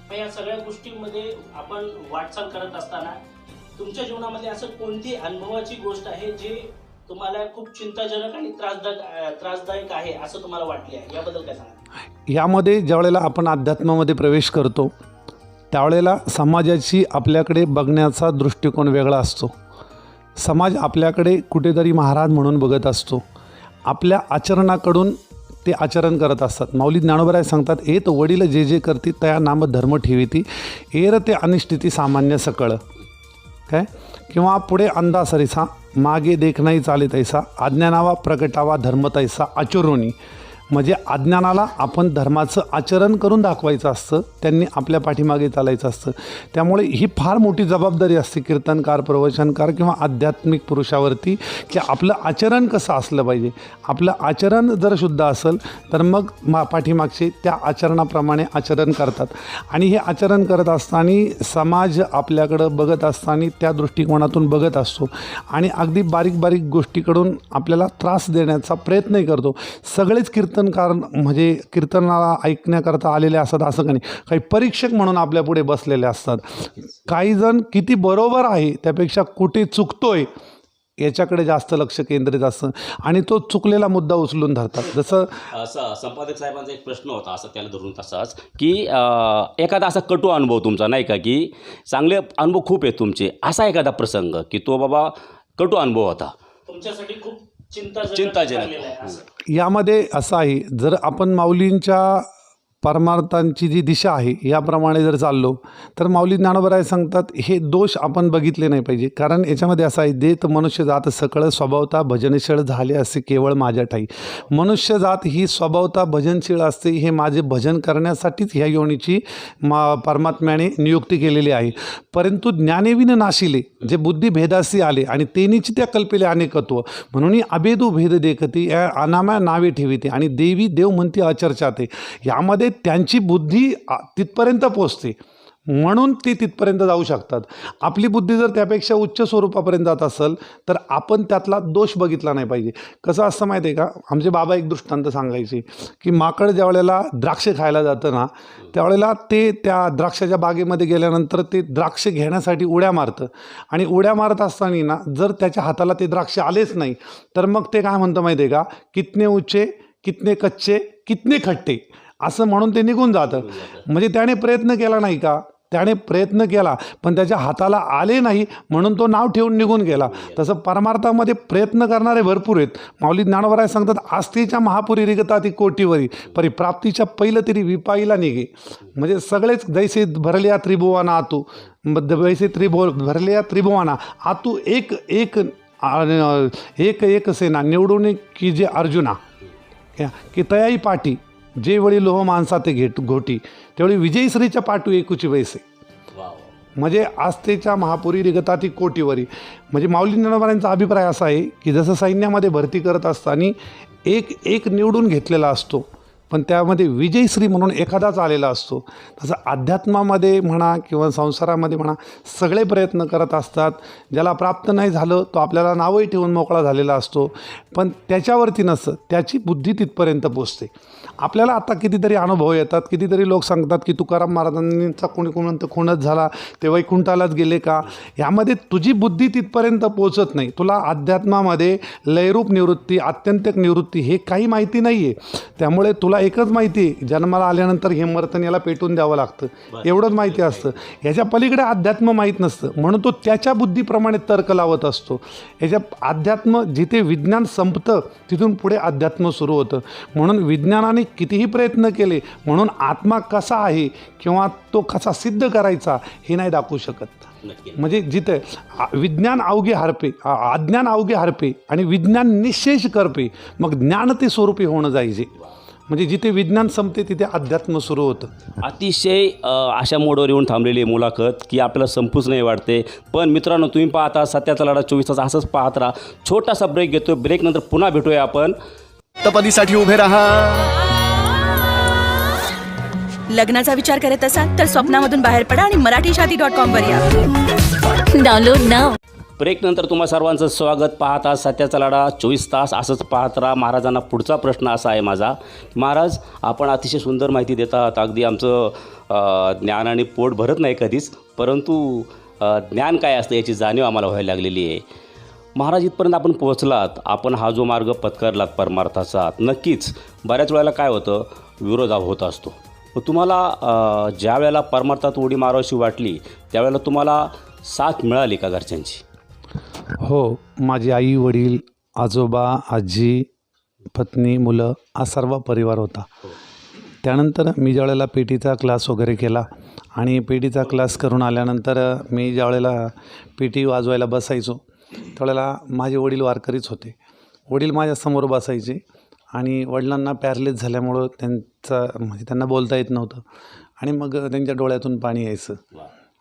मग या सगळ्या गोष्टींमध्ये आपण वाटचाल करत असताना तुमच्या जीवनामध्ये असं कोणती अनुभवाची गोष्ट आहे जे तुम्हाला खूप चिंताजनक आणि त्रासदायक आहे असं तुम्हाला वाटले आहे, याबद्दल काय सांगा? यामध्ये ज्यावेळेला आपण अध्यात्मामध्ये प्रवेश करतो त्यावेळेला समाजाची आपल्याकडे बघण्याचा दृष्टिकोन वेगळा असतो. समाज आपल्याकडे कुठेतरी महाराज म्हणून बघत असतो. आपल्या आचरणाकडून ते आचरण करत असतात. माऊली ज्ञानोबराय सांगतात, येत वडील जे जे करती तया नाम धर्म ठेविती, एर ते अनिष्टिती सामान्य सकळ. काय किंवा पुढे अंधा सरिसा मागे देख नाही चाले तैसा, अज्ञानावा प्रगटावा धर्म तैसा आचरोनी. म्हणजे अज्ञानाला आपण धर्माचं आचरण करून दाखवायचं असतं, त्यांनी आपल्या पाठीमागे चालायचं असतं. त्यामुळे ही फार मोठी जबाबदारी असते कीर्तनकार, प्रवचनकार किंवा आध्यात्मिक पुरुषावरती की आपलं आचरण कसं असलं पाहिजे. आपलं आचरण जर शुद्ध असेल तर मग पाठीमागचे त्या आचरणाप्रमाणे आचरण करतात. आणि हे आचरण करत असताना समाज आपल्याकडं बघत असताना त्या दृष्टिकोनातून बघत असतो आणि अगदी बारीक बारीक गोष्टीकडून आपल्याला त्रास देण्याचा प्रयत्नही करतो. सगळेच कीर्तनकार म्हणजे कीर्तनाला ऐकण्याकरता आलेले असतात असं काही नाही. काही परीक्षक म्हणून आपल्या पुढे बसलेले असतात. काही जण किती बरोबर आहे त्यापेक्षा कुठे चुकतोय याच्याकडे जास्त लक्ष केंद्रित असतं आणि तो चुकलेला मुद्दा उचलून धरतात. जसं संपादक साहेबांचा एक प्रश्न होता असं त्याला धरून तसाच की एखादा असा कटू अनुभव तुमचा नाही का, की चांगले अनुभव खूप आहेत तुमचे, असा एखादा प्रसंग की तो बाबा कटू अनुभव होता तुमच्यासाठी खूप चिंताजनक आहे असं? यामध्ये असं आहे, जर आपण माऊलींच्या परमार्थांची जी दिशा आहे याप्रमाणे जर चाललो तर माऊली ज्ञानोबराय सांगतात हे दोष आपण बघितले नाही पाहिजे. कारण याच्यामध्ये असं आहे, देत मनुष्य जात सकळ स्वभावता भजनशीळ झाले असे केवळ माझ्या ठाई. मनुष्य जात ही स्वभावता भजनशील असते, हे माझे भजन करण्यासाठीच ह्या योनीची परमात्म्याने नियुक्ती केलेली आहे. परंतु ज्ञानेविन नाशिले जे बुद्धी भेदासी आले आणि तेनीची त्या कल्पेले अनेकत्व म्हणून अभेदू भेद देखती या अनाम्या नावे ठेविते आणि देवी देव म्हणते अचर्चाते. यामध्ये त्यांची बुद्धी तिथपर्यंत पोचते म्हणून ती तिथपर्यंत जाऊ शकतात. आपली बुद्धी जर त्यापेक्षा उच्च स्वरूपापर्यंत जात असेल तर आपण त्यातला दोष बघितला नाही पाहिजे. कसं असतं माहिती आहे का, आमचे बाबा एक दृष्टांत सांगायचे की माकड ज्या वेळेला द्राक्ष खायला जातं ना त्यावेळेला ते त्या द्राक्षाच्या बागेमध्ये गेल्यानंतर ते द्राक्ष घेण्यासाठी उड्या मारतं आणि उड्या मारत असताना ना जर त्याच्या हाताला ते द्राक्ष आलेच नाही तर मग ते काय म्हणतं माहिती आहे का, कितने ऊंचे कितने कच्चे कितने खट्टे असं म्हणून ते निघून जातं. म्हणजे त्याने प्रयत्न केला नाही का, त्याने प्रयत्न केला पण त्याच्या हाताला आले नाही म्हणून तो नाव ठेवून निघून गेला. तसं परमार्थामध्ये प्रयत्न करणारे भरपूर आहेत. माऊली ज्ञानोबराय सांगतात, आस्तीच्या महापुरी रिगता ती कोटीवरी परी प्राप्तीच्या पहिलं तरी विपाईला निघे. म्हणजे सगळेच जैसे भरल्या त्रिभुवाना आतू वैसे भरल्या त्रिभुवाना आतू एक एक एक एक सेना निवडून की जे अर्जुना की तयाई पाठी जे वेळी लोह माणसा ते घोटी त्यावेळी विजयश्रीच्या पाठू एकुची वैसे. म्हणजे आस्थेच्या महापुरी रिगता ती कोटीवरी. म्हणजे माऊली ज्ञानोबरायांचा अभिप्राय असा आहे की जसं सैन्यामध्ये भरती करत असताना एक एक निवडून घेतलेला असतो पण त्यामध्ये विजयश्री म्हणून एखादाच आलेला असतो. तसं अध्यात्मामध्ये म्हणा किंवा संसारामध्ये म्हणा सगळे प्रयत्न करत असतात. ज्याला प्राप्त नाही झालं तो आपल्याला नावही ठेवून मोकळा झालेला असतो पण त्याच्यावरती नसतं, त्याची बुद्धी तिथपर्यंत पोचते. आपल्याला आता कितीतरी अनुभव येतात, कितीतरी लोक सांगतात की तुकाराम महाराजांचा कोणी खूनच झाला ते वैकुंठालाच गेले का. यामध्ये तुझी बुद्धी तिथपर्यंत पोचत नाही. तुला अध्यात्मामध्ये लयरूप निवृत्ती आत्यंतिक निवृत्ती हे काही माहिती नाही आहे. त्यामुळे तुला एकच माहिती आहे, जन्माला आल्यानंतर हे मर्तन याला पेटून द्यावं लागतं एवढंच माहिती असतं. याच्या पलीकडे अध्यात्म माहीत नसतं म्हणून तो त्याच्या बुद्धीप्रमाणे तर्क लावत असतो. याच्या अध्यात्म जिथे विज्ञान संपतं तिथून पुढे अध्यात्म सुरू होतं. म्हणून विज्ञानाने कितीही प्रयत्न केले म्हणून आत्मा कसा आहे किंवा तो कसा सिद्ध करायचा हे नाही दाखवू शकत. म्हणजे जिथे विज्ञान अवघे हरपे अज्ञान अवघे हरपे आणि विज्ञान निशेष करपे मग ज्ञान ते स्वरूपी होणं जायचे. म्हणजे जिथे विज्ञान संपते तिथे अध्यात्म सुरू होतं. अतिशय अशा मोडवर येऊन थांबलेली मुलाखत की आपल्याला संपूच नाही वाटते. पण मित्रांनो तुम्ही पाहता सत्याचा लढा 24 तास असंच पाहत राहा. छोटासा ब्रेक घेतो, ब्रेकनंतर पुन्हा भेटूया आपण. सप्तपदीसाठी उभे राहा. लग्नाचा विचार करत असाल तर स्वप्नामधून बाहेर पडा आणि मराठीशादी.com वर या. Download now. ब्रेकनंतर तुम्हा सर्वांचं स्वागत. पाहता सत्याचा लढा 24 तास असंच पाहत राहा. महाराजांना पुढचा प्रश्न असा आहे माझा, महाराज आपण अतिशय सुंदर माहिती देतात. अगदी आमचं ज्ञान आणि पोट भरत नाही कधीच, परंतु ज्ञान काय असतं याची जाणीव आम्हाला व्हायला लागलेली आहे. महाराज इथपर्यंत आपण पोहोचलात, आपण हा जो मार्ग पत्करलात परमार्थाचा, नक्कीच बऱ्याच वेळेला काय होतं विरोध होत असतो. मग तुम्हाला ज्या वेळेला परमार्थात उडी मारावीशी वाटली त्यावेळेला तुम्हाला साथ मिळाली का घरच्यांची? हो, माझी आई वडील आजोबा आजी पत्नी मुलं हा सर्व परिवार होता. त्यानंतर मी ज्यावेळेला पेटीचा क्लास वगैरे केला आणि पेटीचा क्लास करून आल्यानंतर मी ज्यावेळेला पेटी वाजवायला बसायचो त्यावेळेला माझे वडील वारकरीच होते. वडील माझ्यासमोर बसायचे आणि वडिलांना पॅरलेस झाल्यामुळं म्हणजे त्यांना बोलता येत नव्हतं आणि मग त्यांच्या डोळ्यातून पाणी यायचं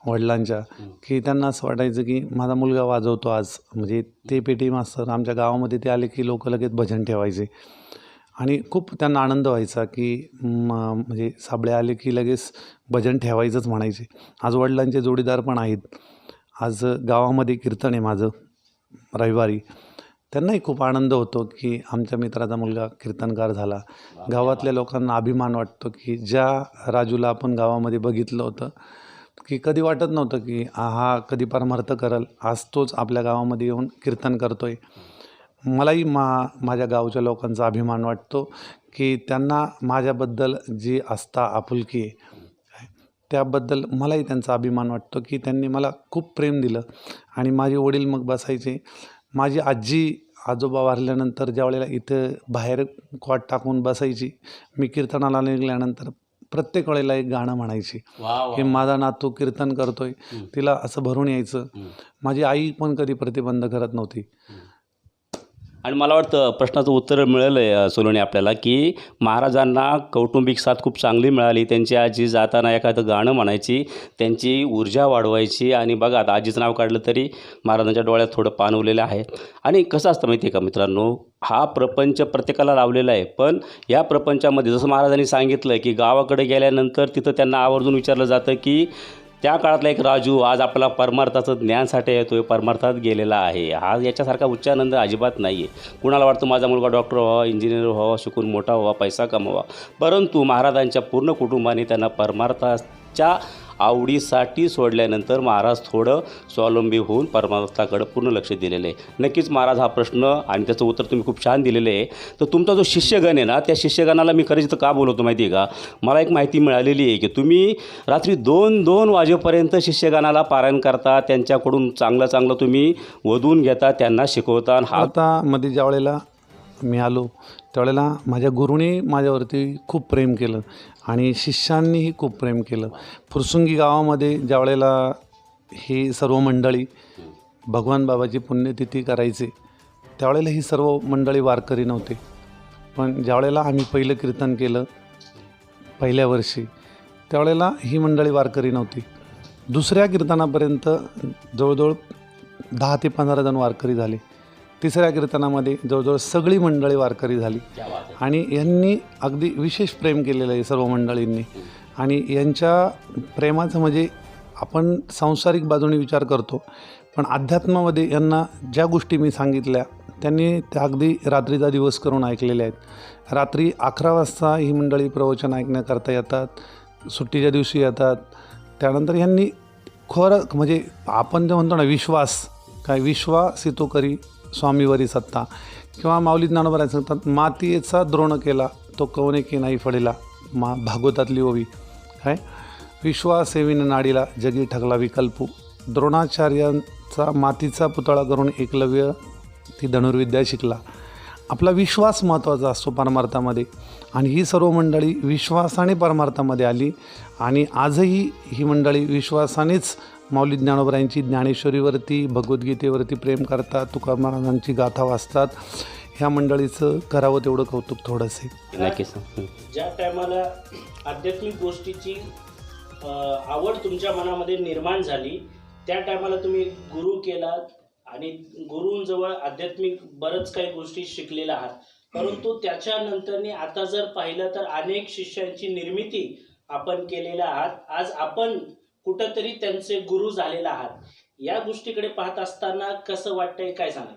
वडिलांच्या, की त्यांना असं वाटायचं की माझा मुलगा वाजवतो आज. म्हणजे ते पेटी मास्तर आमच्या गावामध्ये ते आले की लोक लगेच भजन ठेवायचे आणि खूप त्यांना आनंद व्हायचा की म्हणजे साबळे आले की लगेच भजन ठेवायचंच म्हणायचे. आज वडिलांचे जोडीदार पण आहेत. आज गावामध्ये कीर्तन आहे माझं रविवारी. त्यांनाही खूप आनंद होतो की आमच्या मित्राचा मुलगा कीर्तनकार झाला. गावातल्या लोकांना अभिमान वाटतो की ज्या राजूला आपण गावामध्ये बघितलं होतं की कधी वाटत नव्हतं की हा कधी परमार्थ करल, आज तोच आपल्या गावामध्ये येऊन कीर्तन करतो आहे. मलाही माझ्या गावच्या लोकांचा अभिमान वाटतो की त्यांना माझ्याबद्दल जी आस्था आपुलकी आहे त्याबद्दल मलाही त्यांचा अभिमान वाटतो की त्यांनी मला खूप प्रेम दिलं. आणि माझे वडील मग बसायचे. माझी आजी आजोबा वारल्यानंतर ज्या वेळेला इथं बाहेर कॉट टाकून बसायची, मी कीर्तनाला निघाल्यानंतर प्रत्येक वेळेला एक गाणं म्हणायची वा की माझा नातू कीर्तन करतोय, तिला असं भरून यायचं. माझी आई पण कधी प्रतिबंध करत नव्हती. आणि मला वाटतं प्रश्नाचं उत्तर मिळालं आहे सोलोनी आपल्याला, की महाराजांना कौटुंबिक साथ खूप चांगली मिळाली. त्यांची आजी जाताना एखादं गाणं म्हणायची, त्यांची ऊर्जा वाढवायची. आणि बघा आता आजीचं नाव काढलं तरी महाराजांच्या डोळ्यात थोडं पाणवलेलं आहे. आणि कसं असतं माहिती आहे का मित्रांनो, हा प्रपंच प्रत्येकाला लावलेला आहे. पण या प्रपंचामध्ये जसं महाराजांनी सांगितलं की गावाकडे गेल्यानंतर तिथं त्यांना आवर्जून विचारलं जातं की त्या काळातला एक राजू आज आपला परमार्थाचं ज्ञानसाठी येतो आहे, परमार्थात गेलेला आहे. हा याच्यासारखा उच्चानंद अजिबात नाही आहे. कुणाला वाटतं माझा मुलगा डॉक्टर व्हावा, इंजिनियर व्हावा, शिकून मोठा व्हावा, पैसा कमवावा, परंतु महाराजांच्या पूर्ण कुटुंबाने त्यांना परमार्थाच्या आवडीसाठी सोडल्यानंतर महाराज थोडं स्वावलंबी होऊन परमार्थाकडे पूर्ण लक्ष दिलेलं आहे. नक्कीच महाराज हा प्रश्न आणि त्याचं उत्तर तुम्ही खूप छान दिलेलं आहे. तर तुमचा जो शिष्यगण आहे ना, त्या शिष्यगणाला मी खरंच इथं का बोलवतो माहिती आहे का, मला एक माहिती मिळालेली आहे की तुम्ही रात्री 2-2 वाजेपर्यंत शिष्यगणाला पारायण करता, त्यांच्याकडून चांगलं चांगलं तुम्ही वधून घेता, त्यांना शिकवता. हा आता मध्ये ज्या वेळेला मी आलो त्यावेळेला माझ्या गुरुने माझ्यावरती खूप प्रेम केलं आणि शिष्यांनीही खूप प्रेम केलं. फुरसुंगी गावामध्ये ज्या वेळेला ही सर्व मंडळी भगवान बाबाची पुण्यतिथी करायचे त्यावेळेला ही सर्व मंडळी वारकरी नव्हते. पण ज्यावेळेला आम्ही पहिलं कीर्तन केलं पहिल्या वर्षी त्यावेळेला ही मंडळी वारकरी नव्हती. दुसऱ्या कीर्तनापर्यंत जवळजवळ 10 ते 15 जण वारकरी झाले. तिसऱ्या कीर्तनामध्ये जवळजवळ सगळी मंडळी वारकरी झाली. आणि यांनी अगदी विशेष प्रेम केलेलं आहे सर्व मंडळींनी. आणि यांच्या प्रेमाचं म्हणजे आपण सांसारिक बाजूने विचार करतो, पण अध्यात्मामध्ये यांना ज्या गोष्टी मी सांगितल्या त्यांनी त्या अगदी रात्रीचा दिवस करून ऐकलेल्या आहेत. रात्री 11 वाजता ही मंडळी प्रवचन ऐकण्याकरता येतात, सुट्टीच्या दिवशी येतात. त्यानंतर यांनी खरं म्हणजे आपण जे म्हणतो ना विश्वास, काय विश्वासितो करी स्वामीवरी सत्ता, किंवा माऊली ज्ञानोबा सांगतात मातीचा द्रोण केला तो कवने की नाही फळेला, भागवतातली ओवी काय, विश्वासेविन नाडीला जगी ठगला विकल्पू. द्रोणाचार्यांचा मातीचा पुतळा करून एकलव्य ती धनुर्विद्या शिकला. आपला विश्वास महत्त्वाचा असतो परमार्थामध्ये. आणि ही सर्व मंडळी विश्वासाने परमार्थामध्ये आली. आणि आजही ही मंडळी विश्वासानेच माऊली ज्ञानोबा ज्ञानेश्वरीवरती, भगवद्गीतेवरती प्रेम करतात, तुकाराम महाराजांची गाथा वाचतात. ह्या मंडळीचं करावं तेवढं कौतुक थोडंसं आहे. नक्कीच. ज्या टायमाला आध्यात्मिक गोष्टीची आवड तुमच्या मनामध्ये निर्माण झाली त्या टायमाला तुम्ही गुरु केलात आणि गुरूंजवळ आध्यात्मिक बरंच काही गोष्टी शिकलेल्या आहात. परंतु त्याच्यानंतरनी आता जर पाहिलं तर अनेक शिष्यांची निर्मिती आपण केलेल्या आहात. आज आपण कुठंतरी त्यांचे गुरु झालेले आहात. या गोष्टीकडे पाहत असताना कसं वाटतंय, काय सांगा?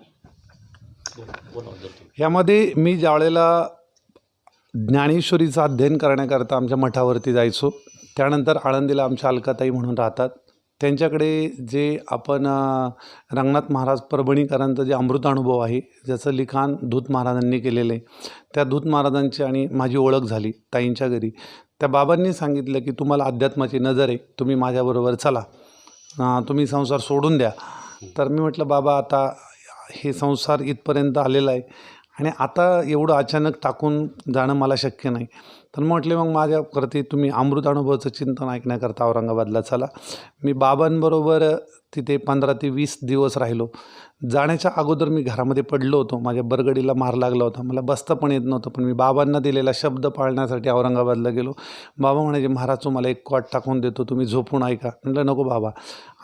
यामध्ये मी ज्यावेळेला ज्ञानेश्वरीचं अध्ययन करण्याकरता आमच्या मठावरती जायचो, त्यानंतर आळंदीला आमच्या अलकाताई म्हणून राहतात, त्यांच्याकडे जे आपण रंगनाथ महाराज परभणीकरांचं जे अमृतानुभव आहे ज्याचं लिखाण धूत महाराजांनी केलेलं आहे, त्या धूत महाराजांची आणि माझी ओळख झाली ताईंच्या घरी. त्या बाबांनी सांगितलं की तुम्हाला अध्यात्माची नजर आहे, तुम्ही माझ्याबरोबर चला, तुम्ही संसार सोडून द्या. तर मी म्हटलं बाबा आता हे संसार इथपर्यंत आलेला आहे आणि आता एवढं अचानक टाकून जाणं मला शक्य नाही. तर म्हटले मग माझ्याकरती तुम्ही अमृतानुभवाचं चिंतन ऐकण्याकरता औरंगाबादला चला. मी बाबांबरोबर तिथे 15 ते 20 दिवस राहिलो. जाण्याच्या अगोदर मी घरामध्ये पडलो होतो, माझ्या बरगडीला मार लागला होता, मला बसता पण येत नव्हतं. पण मी बाबांना दिलेला शब्द पाळण्यासाठी औरंगाबादला गेलो. बाबा म्हणायचे महाराज तुम्हाला एक कॉट टाकून देतो, तुम्ही झोपून ऐका. म्हटलं नको बाबा.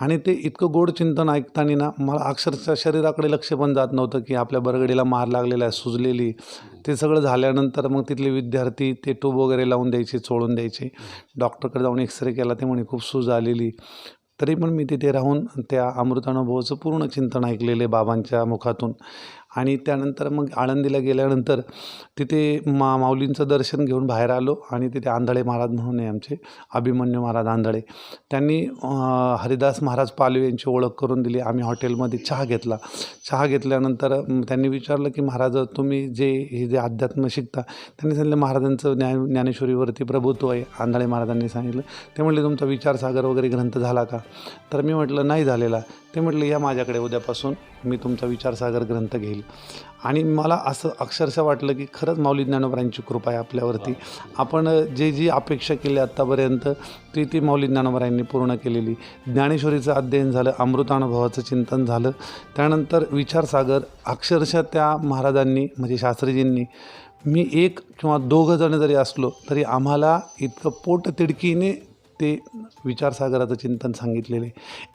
आणि ते इतकं गोड चिंतन ऐकताना ना मला अक्षरशः शरीराकडे लक्ष पण जात नव्हतं की आपल्या बरगडीला मार लागलेला आहे, सुजलेली. ते सगळं झाल्यानंतर मग तिथले विद्यार्थी ते ट्यूब वगैरे लावून द्यायचे, चोळून द्यायचे. डॉक्टरकडे जाऊन एक्सरे केला, ते म्हणे खूप सूज आलेली. तरी पण मी तिथे राहून त्या अमृतानुभवाचं पूर्ण चिंतन ऐकलेलं आहे बाबांच्या मुखातून. आणि त्यानंतर मग आळंदीला गेल्यानंतर तिथे माऊलींचं दर्शन घेऊन बाहेर आलो. आणि तिथे आंधळे महाराज म्हणून आहे आमचे, अभिमन्यू महाराज आंधळे, त्यांनी हरिदास महाराज पालवे यांची ओळख करून दिली. आम्ही हॉटेलमध्ये चहा घेतला. चहा घेतल्यानंतर त्यांनी विचारलं की महाराज तुम्ही हे जे अध्यात्म शिकता, त्यांनी सांगितलं महाराजांचं ज्ञानेश्वरीवरती प्रभुत्व आहे. आंधळे महाराजांनी सांगितलं. ते म्हटले तुमचा विचारसागर वगैरे ग्रंथ झाला का? तर मी म्हटलं नाही झालेला. ते म्हटले या माझ्याकडे उद्यापासून मी तुमचा विचारसागर ग्रंथ घेईल. आणि मला असं अक्षरशः वाटलं की खरंच माऊली ज्ञानोबरांची कृपा आहे आपल्यावरती. आपण जी अपेक्षा केली आत्तापर्यंत ती माऊली ज्ञानोबरांनी पूर्ण केलेली. ज्ञानेश्वरीचं अध्ययन झालं, अमृतानुभवाचं चिंतन झालं, त्यानंतर विचारसागर अक्षरशः त्या महाराजांनी म्हणजे शास्त्रीजींनी मी एक किंवा दोघं जण जरी असलो तरी आम्हाला इतकं पोटतिडकीने ते विचारसागराचं चिंतन सांगितलेलं आहे.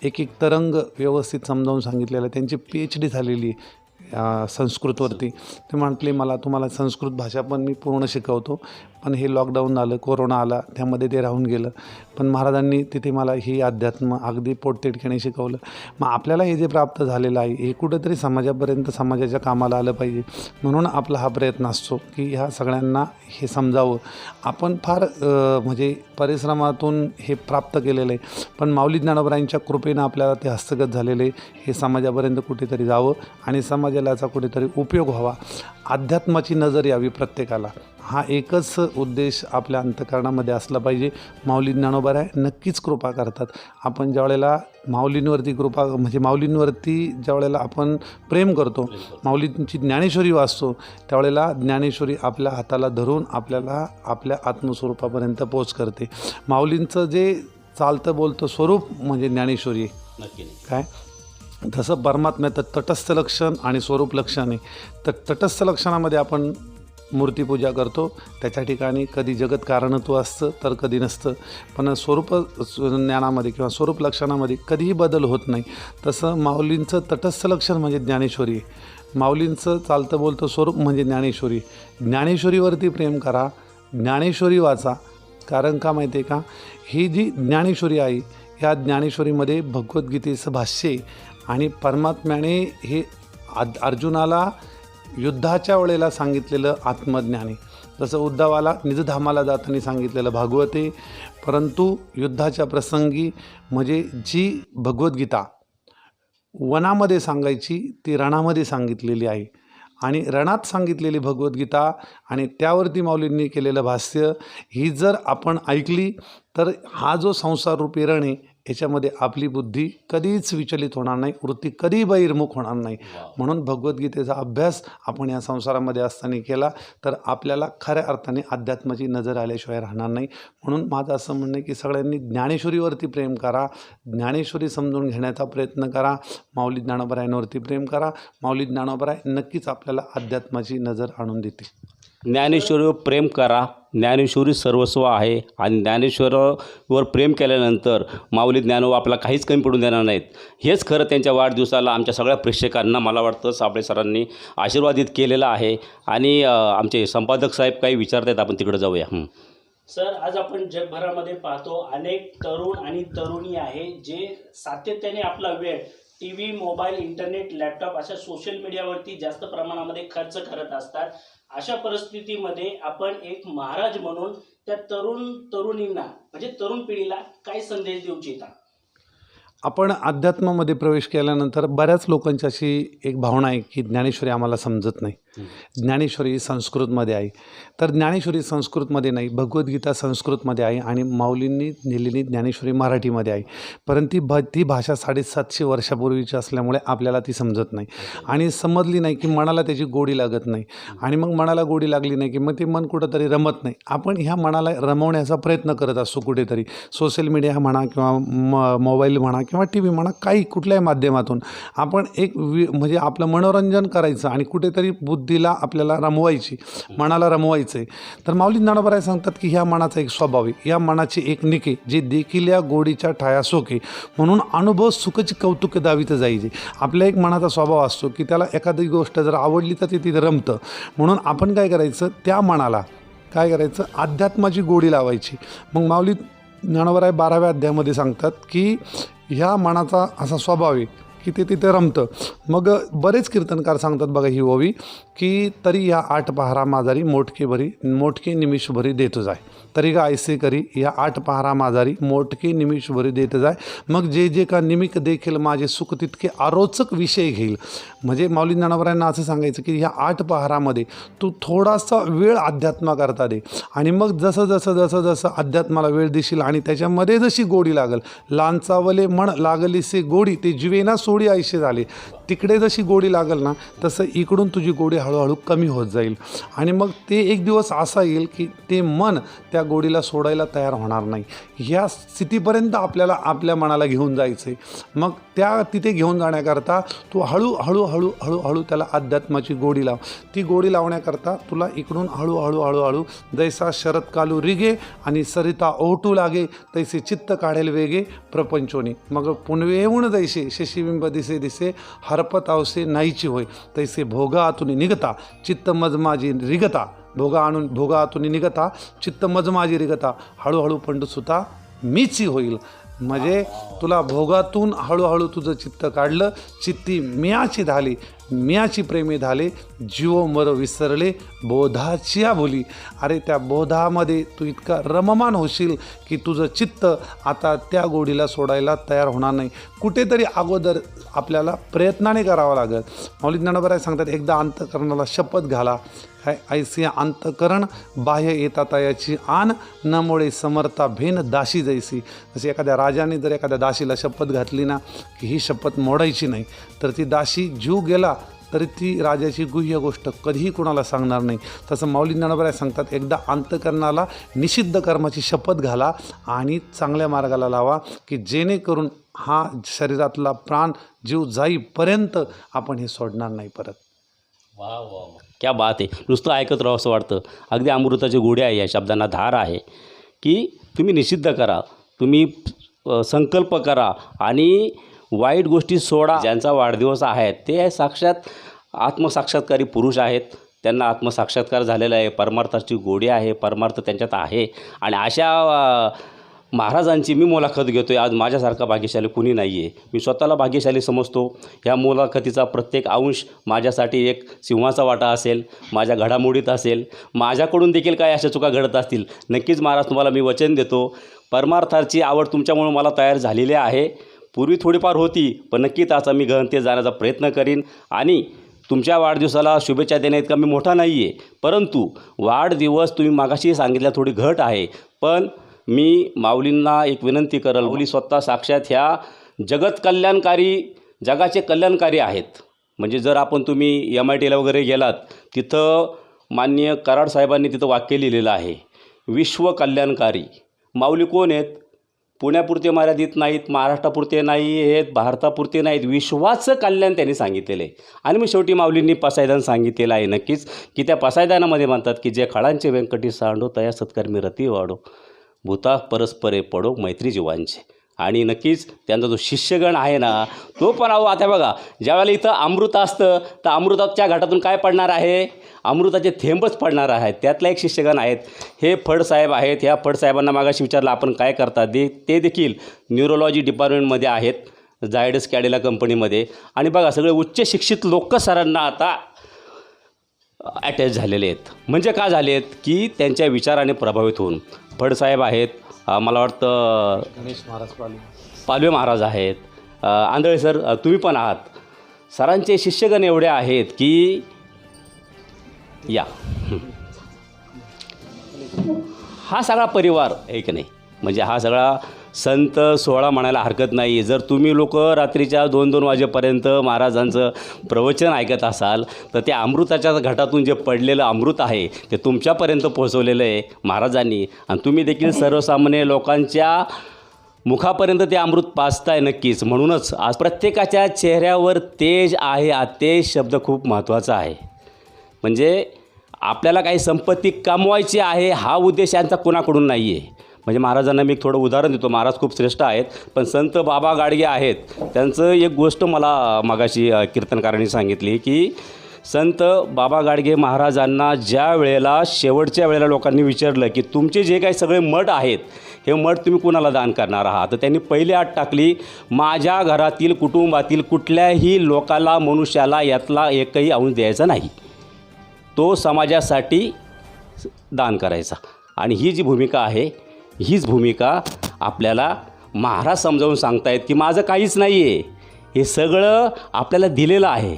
एक एक तरंग व्यवस्थित समजावून सांगितलेलं आहे. त्यांची PhD झालेली संस्कृतवरती. ते म्हटले मला तुम्हाला संस्कृत भाषा पण मी पूर्ण शिकवतो, पण हे लॉकडाऊन आलं, कोरोना आला, त्यामध्ये ते राहून गेलं. पण महाराजांनी तिथे मला ही अध्यात्म अगदी पोटतिडकीने शिकवलं. मग आपल्याला हे जे प्राप्त झालेलं आहे हे कुठंतरी समाजापर्यंत समाजाच्या कामाला आलं पाहिजे. म्हणून आपला हा प्रयत्न असतो की ह्या सगळ्यांना हे समजावं. आपण फार म्हणजे परिश्रमातून हे प्राप्त केलेलं आहे, पण माऊली ज्ञानोबरांच्या कृपेनं आपल्याला ते हस्तगत झालेलं आहे. हे समाजापर्यंत कुठेतरी जावं आणि समाजाला याचा कुठेतरी उपयोग व्हावा. अध्यात्माची नजर यावी प्रत्येकाला, हा एकच उद्देश आपल्या अंतःकरणामध्ये असला पाहिजे. माऊली ज्ञानोबा नक्कीच कृपा करतात. आपण ज्यावेळेला माऊलींवरती कृपा म्हणजे माऊलींवरती ज्यावेळेला आपण प्रेम करतो, माऊलींची ज्ञानेश्वरी वाचतो, त्यावेळेला ज्ञानेश्वरी आपल्या हाताला धरून आपल्याला आपल्या आत्मस्वरूपापर्यंत पोच करते. माऊलींचं जे चालतं बोलतं स्वरूप म्हणजे ज्ञानेश्वरी आहे. नक्की काय तसं परमात्म्याचं तटस्थ लक्षण आणि स्वरूप लक्षण आहे. तर तटस्थ लक्षणामध्ये आपण मूर्तीपूजा करतो, त्याच्या ठिकाणी कधी जगत कारणत्व असतं तर कधी नसतं. पण स्वरूप ज्ञानामध्ये किंवा स्वरूप लक्षणामध्ये कधीही बदल होत नाही. तसं माऊलींचं तटस्थ लक्षण म्हणजे ज्ञानेश्वरी आहे. माऊलींचं चालतं बोलतं स्वरूप म्हणजे ज्ञानेश्वरी. ज्ञानेश्वरीवरती प्रेम करा, ज्ञानेश्वरी वाचा. कारण का माहिती आहे का, ही जी ज्ञानेश्वरी आहे ह्या ज्ञानेश्वरीमध्ये भगवद्गीतेचं भाष्य आहे. आणि परमात्म्याने हे अर्जुनाला युद्धाच्या वेळेला सांगितलेलं आत्मज्ञान आहे. जसं उद्धवाला निजधामाला जाताना सांगितलेलं भागवते, परंतु युद्धाच्या प्रसंगी म्हणजे जी भगवद्गीता वनामध्ये सांगायची ती रणामध्ये सांगितलेली आहे. आणि रणात सांगितलेली भगवद्गीता आणि त्यावरती माऊलींनी केलेलं भाष्य ही जर आपण ऐकली तर हा जो संसाररूपी रण आहे याच्यामध्ये आपली बुद्धी कधीच विचलित होणार नाही, वृत्ती कधी बहिर्मुख होणार नाही. म्हणून भगवद्गीतेचा अभ्यास आपण या संसारामध्ये असताना केला तर आपल्याला खऱ्या अर्थाने अध्यात्माची नजर आल्याशिवाय राहणार नाही. म्हणून माझं असं म्हणणं आहे की सगळ्यांनी ज्ञानेश्वरीवरती प्रेम करा, ज्ञानेश्वरी समजून घेण्याचा प्रयत्न करा, माऊली ज्ञानोबरायांवरती प्रेम करा. माऊली ज्ञानोबराय नक्कीच आपल्याला अध्यात्माची नजर आणून देते. ज्ञानेश्वरीवर प्रेम करा, ज्ञानेश्वरी सर्वस्व आहे. आणि ज्ञानेश्वरावर प्रेम केल्यानंतर माऊली ज्ञानोबा आपला काहीच कमी पडून देणार नाहीत. हेच खरं त्यांच्या वाढदिवसाला आमच्या सगळ्या प्रेक्षकांना मला वाटतं साबळे सरांनी आशीर्वादित केलेलं आहे. आणि आमचे संपादक साहेब काही विचारत आहेत, आपण तिकडे जाऊया. सर, आज आपण जगभरामध्ये पाहतो अनेक तरुण आणि तरुणी आहे जे सातत्याने आपला वेळ TV, मोबाईल, इंटरनेट, लॅपटॉप अशा सोशल मीडियावरती जास्त प्रमाणामध्ये खर्च करत असतात. अशा परिस्थितीमध्ये आपण एक महाराज म्हणून त्या तरुणींना म्हणजे तरुण पिढीला काय संदेश देऊ इच्छिता? आपण अध्यात्मामध्ये प्रवेश केल्यानंतर बऱ्याच लोकांची अशी एक भावना आहे की ज्ञानेश्वरी आम्हाला समजत नाही. ज्ञानेश्वरी संस्कृतमध्ये आहे, तर ज्ञानेश्वरी संस्कृतमध्ये नाही, भगवद्गीता संस्कृतमध्ये आहे आणि माऊलींनी लिहिलेली ज्ञानेश्वरी मराठीमध्ये आहे. परंतु ती भाषा 750 वर्षापूर्वीची असल्यामुळे आपल्याला ती समजत नाही आणि समजली नाही की मनाला त्याची गोडी लागत नाही. आणि मग मनाला गोडी लागली नाही की मग ते मन कुठंतरी रमत नाही. आपण ह्या मनाला रमवण्याचा प्रयत्न करत असतो कुठेतरी, सोशल मीडिया म्हणा किंवा मोबाईल म्हणा किंवा TV म्हणा, काही कुठल्याही माध्यमातून आपण एक म्हणजे आपलं मनोरंजन करायचं आणि कुठेतरी बुद्धीला आपल्याला रमवायची, मनाला रमवायचं आहे. तर माऊली ज्ञानोबराय सांगतात की ह्या मनाचा एक स्वभाव आहे, या मनाची एक निके जे देखील या गोडीच्या ठाया सोके, म्हणून अनुभव सुखची कौतुक दावीत जायचे. आपल्या एक मनाचा स्वभाव असतो की त्याला एखादी गोष्ट जर आवडली तर ते तिथे रमतं. म्हणून आपण काय करायचं, त्या मनाला काय करायचं, अध्यात्माची गोडी लावायची. मग माऊली ज्ञानोबराय 12व्या अध्यायामध्ये सांगतात की ह्या मनाचा असा स्वभाव आहे की ते तिथे रमतं. मग बरेच कीर्तनकार सांगतात बघा ही ओवी की तरी या 8 पहारा माझारी मोठके निमिष भरी देतो जाय. तरी का ऐसे करी या 8 पहारा माझारी मोठके निमिष भरी देत जाय मग जे जे का निमिक देखील माझे सुख तितके आरोचक विषय घेईल. म्हणजे माऊली ज्ञानोबरायांना असं सांगायचं की ह्या 8 पहारामध्ये तू थोडासा वेळ अध्यात्माकरता दे आणि मग जसं अध्यात्माला वेळ देशील आणि त्याच्यामध्ये जशी गोडी लागल, लांचावले म्हण लागलीसे गोडी ते जीवेना सोडी आयशे झाले, तिकडे जशी गोडी लागल ना तसं इकडून तुझी गोडी हळूहळू कमी होत जाईल आणि मग ते एक दिवस असा येईल की ते मन त्या गोडीला सोडायला तयार होणार नाही. ह्या स्थितीपर्यंत आपल्याला आपल्या मनाला घेऊन जायचं आहे. मग त्या तिथे घेऊन जाण्याकरता तू हळूहळू त्याला अध्यात्माची गोडी लाव. ती गोडी लावण्याकरता तुला इकडून हळूहळू जैसा शरदकालू रिगे आणि सरिता ओटू लागे तैसे चित्त काढेल वेगे प्रपंचोनी. मग पुनवेऊन जैसे शशीबिंब दिसे दिसे हरपत आवसे नाहीची होय तैसे भोगा आतून निघता चित्त मजमाजी रिगता. भोगा आतून निघता चित्त मजमाजी रिगता हळूहळू पंडसुता मीची होईल. म्हणजे तुला भोगातून हळूहळू तुझं चित्त काढलं, चित्ती मियाची झाली, मियाची प्रेमी झाले, जीव मर विसरले बोधाच्या भुली. अरे त्या बोधामध्ये तू इतका रममान होशील की तुझं चित्त आता त्या गोडीला सोडायला तयार होणार नाही. कुठेतरी अगोदर आपल्याला प्रयत्नाने करावं लागेल. माऊली ज्ञानोबराय सांगतात एकदा अंतकरणाला शपथ घाला, काय ऐसे अंतकरण बाह्य येतात याची आन नमुळे समर्था भेन दाशी जैसी. जशी एखाद्या राजाने जर एखाद्या दासीला शपथ घातली ना की ही शपथ मोडायची नाही तर ती दासी जीव गेला तरी ती राजाची गुह्य गोष्ट कधीही कोणाला सांगणार नाही. तसं माऊली ज्ञानोबराय सांगतात एकदा अंतकरणाला निषिद्ध कर्माची शपथ घाला आणि चांगल्या मार्गाला लावा की जेणेकरून हा शरीरातला प्राण जीव जाईपर्यंत आपण हे सोडणार नाही परत. वा वा क्या बात आहे. नुसतं ऐकत राहावं असं वाटतं. अगदी अमृताची गोडी आहे, या शब्दांना धार आहे की तुम्ही निषिद्ध करा, तुम्ही संकल्प करा आणि वाईट गोष्टी सोडा. ज्यांचा वाढदिवस आहे ते साक्षात आत्मसाक्षात्कारी पुरुष आहेत, त्यांना आत्मसाक्षात्कार झालेला आहे, परमार्थाची गोडी आहे, परमार्थ त्यांच्यात आहे. आणि अशा महाराजांची मी मुलाखत घेतो आहे. आज माझ्यासारखा भाग्यशाली कुणी नाही आहे. मी स्वतःला भाग्यशाली समजतो. ह्या मुलाखतीचा प्रत्येक अंश माझ्यासाठी एक सिंहाचा वाटा असेल, माझ्या घडामोडीत असेल. माझ्याकडून देखील काय अशा चुका घडत असतील नक्कीच महाराज तुम्हाला मी वचन देतो. परमार्थाची आवड तुमच्यामुळे मला तयार झालेली आहे. पूर्वी थोडीफार होती पण नक्कीच आता मी गहनतेत जाण्याचा प्रयत्न करीन. आणि तुमच्या वाढदिवसाला शुभेच्छा देण्यात इतका मी मोठा नाही आहे, परंतु वाढदिवस तुम्ही मागाशी सांगितल्या थोडी घट आहे. पण मी माऊलींना एक विनंती करेल, माऊली स्वतः साक्षात ह्या जगाचे कल्याणकारी आहेत. म्हणजे जर आपण तुम्ही MITला वगैरे गेलात तिथं माननीय कराड साहेबांनी तिथं वाक्य लिहिलेलं आहे, विश्व कल्याणकारी. माऊली कोण आहेत? पुण्यापुरते मर्यादित नाहीत, महाराष्ट्रापुरते नाही आहेत, भारतापुरते नाहीत, विश्वाचं कल्याण त्यांनी सांगितलेलं आहे. आणि मग शेवटी माऊलींनी पसायदान सांगितलेलं आहे नक्कीच की त्या पसायदानामध्ये म्हणतात की जे खळांचे व्यंकटी सांडो तया सत्कर्मी रती वाढो भूता परस्परे पडो मैत्री जीवांचे. आणि नक्कीच त्यांचा जो शिष्यगण आहे ना तो पण आता बघा ज्यावेळेला इथं अमृत असतं तर अमृताच्या घाटातून काय पडणार आहे? अमृताचे थेंबच पडणार आहेत. त्यातला एक शिष्यगण आहेत, हे फडसाहेब आहेत. ह्या फडसाहेबांना मागाशी विचारलं आपण काय करता, ते देखील न्यूरोलॉजी डिपार्टमेंटमध्ये आहेत, जायडस कॅडिला कंपनीमध्ये. आणि बघा सगळे उच्च शिक्षित लोक सरांना आता अटॅच झालेले आहेत. म्हणजे का झाले आहेत की त्यांच्या विचाराने प्रभावित होऊन. फडसाहेब आहेत, मला वाटतं गणेश महाराज पालवे महाराज आहेत, आंधळे सर तुम्ही पण आहात. सरांचे शिष्यगण एवढे आहेत की या हा सगळा परिवार एक नाही, म्हणजे हा सगळा संत सोहळा म्हणायला हरकत नाही. जर तुम्ही लोक रात्रीच्या 2-2 वाजेपर्यंत महाराजांचं प्रवचन ऐकत असाल तर त्या अमृताच्या घटातून जे पडलेलं अमृत आहे ते तुमच्यापर्यंत पोहोचवलेलं आहे महाराजांनी. आणि तुम्ही देखील सर्वसामान्य लोकांच्या मुखापर्यंत ते अमृत पाचताय नक्कीच. म्हणूनच आज प्रत्येकाच्या चेहऱ्यावर तेज आहे. हा तेज शब्द खूप महत्त्वाचा आहे. म्हणजे आपल्याला काही संपत्ती कमवायची आहे हा उद्देश यांचा कुणाकडून नाही आहे. म्हणजे महाराजांना मी एक थोडं उदाहरण देतो. महाराज खूप श्रेष्ठ आहेत पण संत बाबा गाडगे आहेत, त्यांचं एक गोष्ट मला मागाशी कीर्तनकारांनी सांगितली की संत बाबा गाडगे महाराजांना ज्या वेळेला शेवटच्या वेळेला लोकांनी विचारलं की तुमचे जे काही सगळे मठ आहेत हे मठ तुम्ही कुणाला दान करणार आहात, तर त्यांनी पहिली अट टाकली, माझ्या घरातील कुटुंबातील कुठल्याही लोकाला मनुष्याला यातला एकही अंश द्यायचा नाही, तो समाजासाठी दान करायचा. आणि ही जी भूमिका आहे हीच भूमिका आपल्याला महाराज समजावून सांगतायत की माझं काहीच नाही आहे, हे सगळं आपल्याला दिलेलं आहे.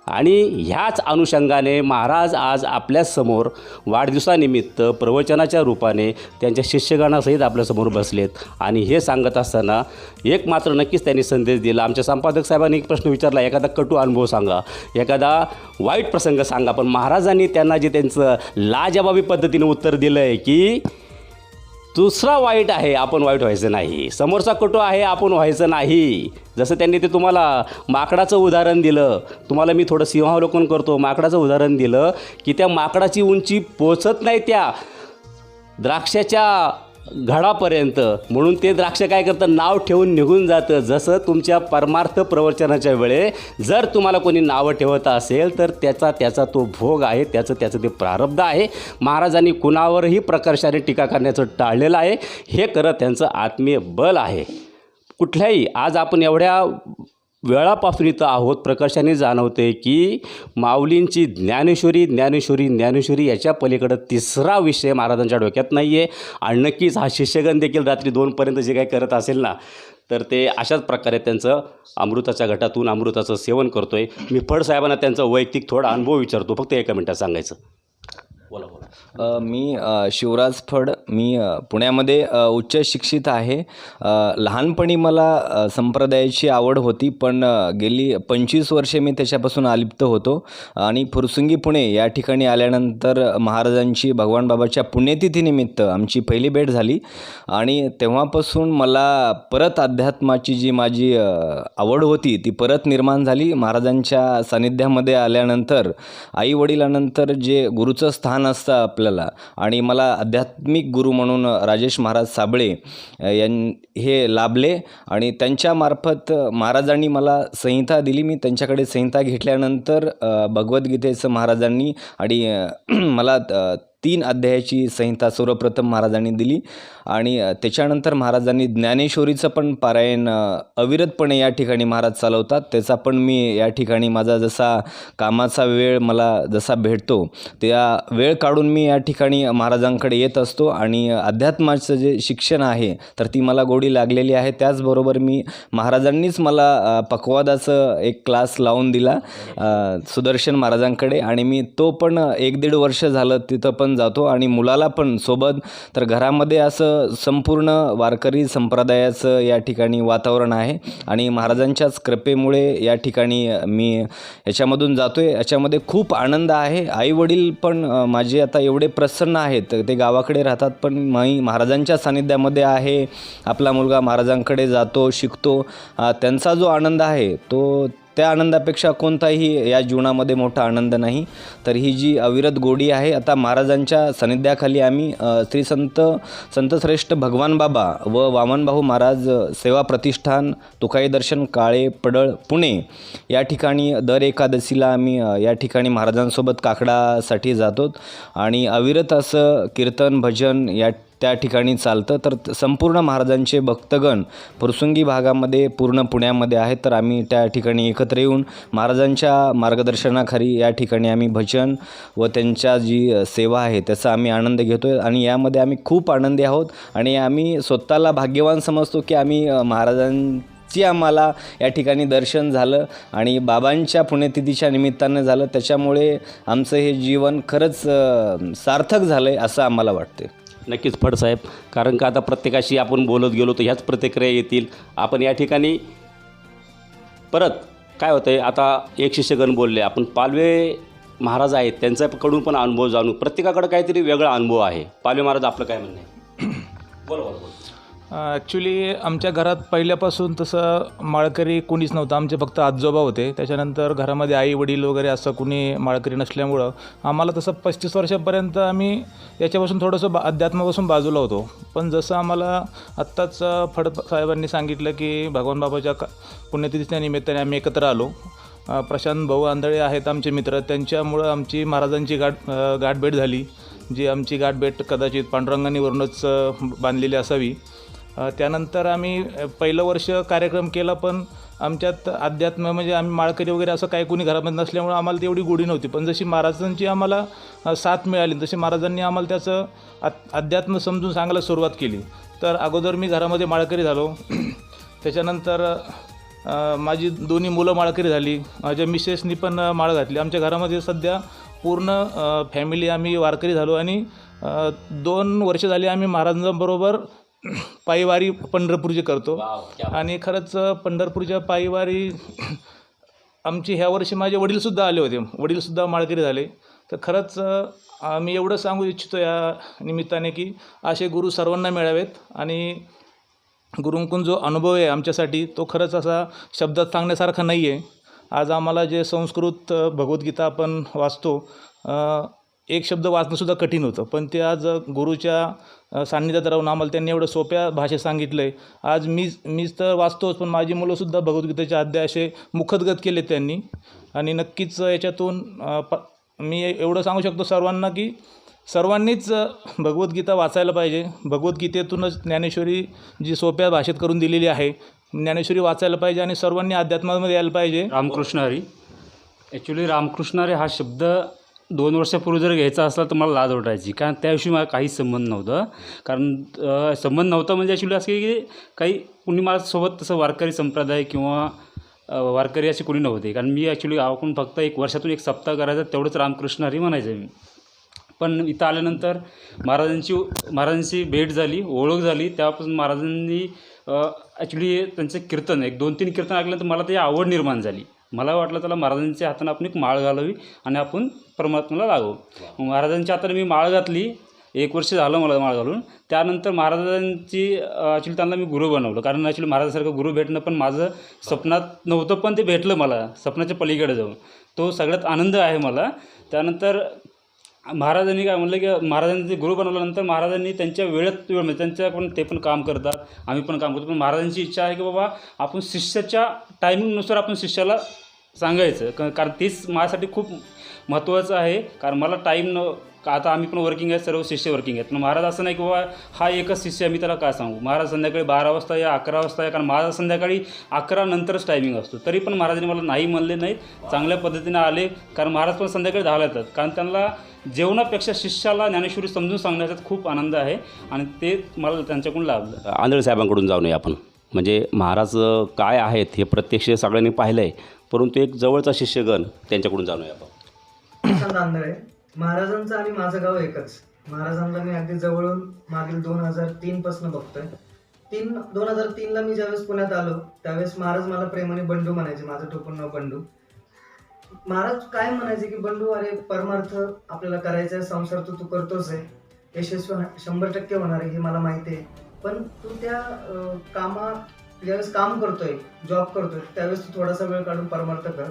आणि ह्याच अनुषंगाने महाराज आज आपल्यासमोर वाढदिवसानिमित्त प्रवचनाच्या रूपाने त्यांच्या शिष्यगणासहित आपल्यासमोर बसलेत. आणि हे सांगत असताना एक मात्र नक्कीच त्यांनी संदेश दिला. आमच्या संपादक साहेबांनी एक प्रश्न विचारला, एखादा कटू अनुभव सांगा, एखादा वाईट प्रसंग सांगा. पण महाराजांनी त्यांना जे त्यांचं लाजबाबी पद्धतीने उत्तर दिलं आहे की दुसरा वाईट आहे, आपण वाईट व्हायचं नाही, समोरचा कटू आहे, आपण व्हायचं नाही. जसं त्यांनी ते तुम्हाला माकडाचं उदाहरण दिलं, तुम्हाला मी थोडं सिंहावलोकन करतो, माकडाचं उदाहरण दिलं की त्या माकडाची उंची पोचत नाही त्या द्राक्षाच्या घडापर्यंत, म्हणून ते द्राक्ष काय करतं, नाव ठेवून निघून जातं. जसं तुमच्या परमार्थ प्रवचनाच्या वेळे जर तुम्हाला कोणी नावं ठेवत असेल तर त्याचा तो भोग आहे, त्याचं ते प्रारब्ध आहे. महाराजांनी कुणावरही प्रकर्षाने टीका करण्याचं टाळलेलं आहे. हे करत त्यांचं आत्मीय बल आहे. कुठल्याही आज आपण एवढ्या वेळापासून इथं आहोत, प्रकर्षाने जाणवते की माऊलींची ज्ञानेश्वरी याच्या पलीकडं तिसरा विषय महाराजांच्या डोक्यात नाही आहे. आणि नक्कीच हा शिष्यगण देखील रात्री 2पर्यंत जे काही करत असेल ना, तर ते अशाच प्रकारे त्यांचं अमृताच्या घटातून अमृताचं सेवन करतो आहे. मी फडसाहेबांना त्यांचा वैयक्तिक थोडा अनुभव विचारतो, फक्त एका मिनिटात सांगायचं. बोला. मी शिवराज फड, मी पुण्यामध्ये उच्च शिक्षित आहे. लहानपणी मला संप्रदायाची आवड होती, पण गेली 25 वर्षे मी त्याच्यापासून अलिप्त होतो. आणि फुरसुंगी पुणे या ठिकाणी आल्यानंतर महाराजांची भगवान बाबाच्या पुण्यतिथीनिमित्त आमची पहिली भेट झाली. आणि तेव्हापासून मला परत अध्यात्माची जी माझी आवड होती ती परत निर्माण झाली. महाराजांच्या सानिध्यामध्ये आल्यानंतर आईवडिलांनंतर जे गुरुचं स्थान असतं आपल्याला, आणि मला आध्यात्मिक गुरु म्हणून राजेश महाराज साबळे हे लाभले. आणि त्यांच्यामार्फत महाराजांनी मला संहिता दिली. मी त्यांच्याकडे संहिता घेतल्यानंतर भगवद्गीतेचं महाराजांनी आणि मला 3 अध्यायाची संहिता सर्वप्रथम महाराजांनी दिली. आणि त्याच्यानंतर महाराजांनी ज्ञानेश्वरीचं पण पारायण अविरतपणे या ठिकाणी महाराज चालवतात. त्याचा पण मी या ठिकाणी माझा जसा कामाचा वेळ मला जसा भेटतो त्या वेळ काढून मी या ठिकाणी महाराजांकडे येत असतो. आणि अध्यात्माचं जे शिक्षण आहे तर ती मला गोडी लागलेली आहे. त्याचबरोबर मी महाराजांनीच मला पक्वादाचं एक क्लास लावून दिला सुदर्शन महाराजांकडे. आणि मी तो पण 1-1.5 वर्ष झालं तिथं पण जातो. आणि मुलाला पण सोबत, तर घरामध्ये असं संपूर्ण वारकरी संप्रदायाचं या ठिकाणी वातावरण आहे. आणि महाराजांच्याच कृपेमुळे या ठिकाणी मी याच्यामधून जातो आहे. याच्यामध्ये खूप आनंद आहे. आईवडील पण माझे आता एवढे प्रसन्न आहेत, ते गावाकडे राहतात, पण मी महाराजांच्या सानिध्यामध्ये आहे. आपला मुलगा महाराजांकडे जातो, शिकतो. त्यांचा जो आनंद आहे तो त्या आनंदापेक्षा कोणताही या जीवनामध्ये मोठा आनंद नाही. तर ही जी अविरत गोडी आहे, आता महाराजांच्या सानिध्याखाली आम्ही संतश्रेष्ठ भगवान बाबा व वामनभाऊ महाराज सेवा प्रतिष्ठान, तुकाई दर्शन, काळे पडळ, पुणे या ठिकाणी दर एकादशीला आम्ही या ठिकाणी महाराजांसोबत काकडासाठी जातो. आणि अविरत असं कीर्तन भजन त्या ठिकाणी चालतं. तर संपूर्ण महाराजांचे भक्तगण फुरसुंगी भागामध्ये पूर्ण पुण्यामध्ये आहेत. तर आम्ही त्या ठिकाणी एकत्र येऊन महाराजांच्या मार्गदर्शनाखाली या ठिकाणी आम्ही भजन व त्यांच्या जी सेवा आहे त्याचा आम्ही आनंद घेतो आहे. आणि यामध्ये आम्ही खूप आनंदी आहोत. आणि आम्ही स्वतःला भाग्यवान समजतो की आम्ही महाराजांची आम्हाला या ठिकाणी दर्शन झालं आणि बाबांच्या पुण्यतिथीच्या निमित्तानं झालं. त्याच्यामुळे आमचं हे जीवन खरंच सार्थक झालं आहे असं आम्हाला वाटते. नक्कीच फडसाहेब, कारण का आता प्रत्येकाशी आपण बोलत गेलो तर ह्याच प्रतिक्रिया येतील. आपण या ठिकाणी परत काय होतं आहे, आता एक शिष्यगण बोलले, आपण पालवे महाराज आहेत त्यांच्याकडून पण अनुभव जाणू. प्रत्येकाकडे काहीतरी वेगळा अनुभव आहे. पालवे महाराज आपलं काय म्हणणं आहे? बोला. ॲक्च्युली आमच्या घरात पहिल्यापासून तसं माळकरी कोणीच नव्हतं. आमचे फक्त आजोबा होते. त्याच्यानंतर घरामध्ये आई वडील वगैरे असं कुणी माळकरी नसल्यामुळं आम्हाला तसं 35 वर्षापर्यंत आम्ही याच्यापासून थोडंसं अध्यात्मापासून बाजूला होतो. पण जसं आम्हाला आत्ताच साहेबांनी सांगितलं की भगवान बाबाच्या पुण्यतिथीच्या निमित्ताने आम्ही एकत्र आलो. प्रशांत भाऊ आंधळे आहेत आमचे मित्र, त्यांच्यामुळं आमची महाराजांची गाठभेट झाली. जी आमची गाठभेट कदाचित पांडुरंगांनी वरूनच बांधलेली असावी. त्यानंतर आम्ही पहिलं वर्ष कार्यक्रम केला, पण आमच्यात अध्यात्म म्हणजे आम्ही माळकरी वगैरे असं काही कोणी घरामध्ये नसल्यामुळं आम्हाला तेवढी गोडी नव्हती. पण जशी महाराजांची आम्हाला साथ मिळाली तशी महाराजांनी आम्हाला त्याचं अध्यात्म समजून सांगायला सुरुवात केली. तर अगोदर मी घरामध्ये माळकरी झालो. त्याच्यानंतर माझी दोन्ही मुलं माळकरी झाली. माझ्या मिसेसनी पण माळ घातली. आमच्या घरामध्ये सध्या पूर्ण फॅमिली आम्ही वारकरी झालो आणि 2 वर्ष झाली आम्ही महाराजांबरोबर पायीवारी पंढरपूरची करतो. आणि खरंच पंढरपूरच्या पायीवारी आमची ह्या वर्षी माझे वडीलसुद्धा आले होते. वडीलसुद्धा माळकरी झाले. तर खरंच मी एवढं सांगू इच्छितो या निमित्ताने की असे गुरु सर्वांना मिळावेत. आणि गुरूंकडून जो अनुभव आहे आमच्यासाठी तो खरंच असा शब्दात सांगण्यासारखा नाही आहे. आज आम्हाला जे संस्कृत भगवद्गीता आपण वाचतो, एक शब्द वाचणंसुद्धा कठीण होतं, पण ते आज गुरुच्या सान्निध्यात राहून आम्हाला त्यांनी एवढं सोप्या भाषेत सांगितलं आहे. आज मीच तर वाचतोच, पण माझी मुलंसुद्धा भगवद्गीतेचे अध्याय असे मुखोद्गत केले त्यांनी. आणि नक्कीच याच्यातून मी एवढं सांगू शकतो सर्वांना की सर्वांनीच भगवद्गीता वाचायला पाहिजे. भगवद्गीतेतूनच ज्ञानेश्वरी जी सोप्या भाषेत करून दिलेली आहे, ज्ञानेश्वरी वाचायला पाहिजे आणि सर्वांनी अध्यात्मामध्ये यायला पाहिजे. रामकृष्ण हरी. ॲक्च्युली रामकृष्ण हरी हा शब्द 2 वर्षापूर्वी जर घ्यायचा असला तर मला लाज वाटायची, कारण त्याविषयी मला काहीच संबंध नव्हतं. कारण संबंध नव्हता म्हणजे ॲक्च्युली असं की काही कुणी माझ्यासोबत तसं वारकरी संप्रदाय किंवा वारकरी असे कोणी नव्हते. कारण मी ॲक्च्युली गावाकडून फक्त वर्षातून एक सप्ताह करायचा, तेवढंच रामकृष्ण हरी म्हणायचं मी. पण इथं आल्यानंतर महाराजांची भेट झाली, ओळख झाली. तेव्हापासून महाराजांनी ॲक्च्युली त्यांचं कीर्तन 1-2-3 कीर्तन ऐकल्यानंतर मला त्याची आवड निर्माण झाली. मला वाटलं त्याला महाराजांच्या हातानं आपण एक माळ घालावी आणि आपण परमात्म्याला लागावं. मग महाराजांच्या हाताने मी माळ घातली. 1 वर्ष झालं मला माळ घालून. त्यानंतर महाराजांची ॲक्च्युली त्यांना मी गुरु बनवलं. कारण ॲक्च्युली महाराजांसारखं गुरु भेटणं पण माझं स्वप्नात नव्हतं, पण ते भेटलं मला स्वप्नाच्या पलीकडे जाऊन. तो सगळ्यात आनंद आहे मला. त्यानंतर महाराजांनी काय म्हणलं की महाराजांचे गुरु बनवल्यानंतर महाराजांनी त्यांच्या वेळ म्हणजे त्यांच्या ते पण काम करतात, आम्ही पण काम करतो. पण महाराजांची इच्छा आहे की बाबा आपण शिष्याच्या टायमिंगनुसार आपण शिष्याला सांगायचं. कारण तेच माझ्यासाठी खूप महत्त्वाचं आहे. कारण मला टाईम आता आम्ही पण वर्किंग आहे, सर्व शिष्य वर्किंग आहेत. पण महाराज असं नाही की बाबा हा एकच शिष्य आहे मी त्याला काय सांगू. महाराज संध्याकाळी 12 वाजता या 11 वाजता या, कारण माझा संध्याकाळी 11 नंतरच टायमिंग असतो. तरी पण महाराजांनी मला नाही म्हणले नाही, चांगल्या पद्धतीने आले. कारण महाराज पण संध्याकाळी 10ला येतात. कारण त्यांना जेवणापेक्षा शिष्याला ज्ञानेश्वरी समजून सांगण्याचा खूप आनंद आहे आणि ते मला त्यांच्याकडून लाभलं. आंधळे साहेबांकडून जाऊ नये आपण, म्हणजे महाराज काय आहेत हे प्रत्यक्ष सगळ्यांनी पाहिलं आहे, परंतु एक जवळचा शिष्यगण त्यांच्याकडून जाणूया आपण. आंधळे महाराजांचं आणि माझं गाव एकच. महाराजांना मी अगदी जवळून मागील 2003 पासून बघतोय. 2003ला मी ज्यावेळेस पुण्यात आलो त्यावेळेस महाराज मला प्रेमाने बंडू म्हणायचे. माझं टोपण नाव बंडू. महाराज काय म्हणायचे की बंडू, अरे परमार्थ आपल्याला करायचा आहे, संसार तू करतोच आहे, यशस्वी 100% होणार आहे हे मला माहिती आहे, पण तू त्या ज्यावेळेस काम करतोय, जॉब करतोय, त्यावेळेस तू थोडासा वेळ काढून परमार्थ कर.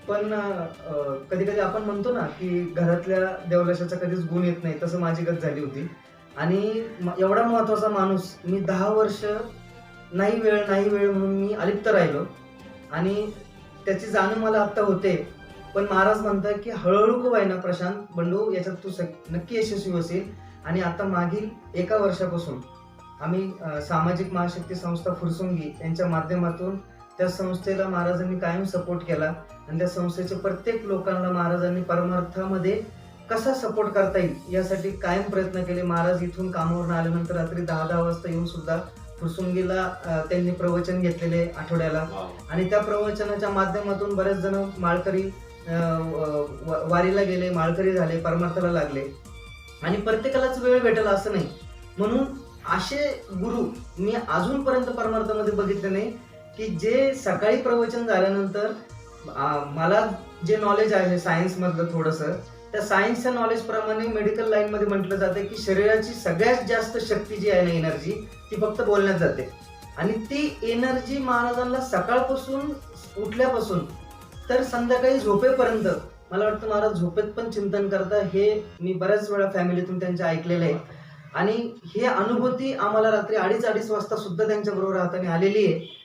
पण कधी कधी आपण म्हणतो ना की घरातल्या देवलाशाचा कधीच गुण येत नाही, तसं माझी गत झाली होती. आणि एवढा महत्त्वाचा माणूस मी 10 वर्ष नाही वेळ म्हणून मी अलिप्त राहिलो आणि त्याची जाणीव मला आत्ता होते. पण महाराज म्हणतात की हळूहळू खूप आहे ना प्रशांत बंडू, याच्यात तू नक्की यशस्वी होशील. आणि आता मागील 1 वर्षापासून आम्ही सामाजिक महाशक्ती संस्था फुरसुंगी यांच्या माध्यमातून त्या संस्थेला महाराजांनी कायम सपोर्ट केला आणि त्या संस्थेच्या प्रत्येक लोकांना महाराजांनी परमार्थामध्ये कसा सपोर्ट करता येईल यासाठी कायम प्रयत्न केले. महाराज इथून कामावरून आल्यानंतर रात्री 10 वाजता येऊन सुद्धा फुरसुंगीला त्यांनी प्रवचन घेतलेले आठवड्याला. आणि त्या प्रवचनाच्या माध्यमातून बरेच जण माळकरी वारीला गेले, माळकरी झाले, परमार्थाला लागले. आणि प्रत्येकालाच वेळ भेटेल असं नाही, म्हणून असे गुरु मी अजूनपर्यंत परमार्थामध्ये बघितले नाही की जे सकाळी प्रवचन झाल्यानंतर मला जे नॉलेज आहे सायन्समधलं थोडंसं, त्या सायन्सच्या नॉलेजप्रमाणे मेडिकल लाईनमध्ये म्हटलं जाते की शरीराची सगळ्यात जास्त शक्ती जी आहे ना, एनर्जी, ती फक्त बोलण्यात जाते. आणि ती एनर्जी महाराजांना सकाळपासून उठल्यापासून तर संध्याकाळी झोपेपर्यंत, मला वाटतं महाराज झोपेत पण चिंतन करता, हे मी बऱ्याच वेळा फॅमिलीतून त्यांच्या ऐकलेलं आहे. आणि हे अनुभूती आम्हाला रात्री 2:30 वाजता सुद्धा त्यांच्याबरोबर राहताना आलेली आहे.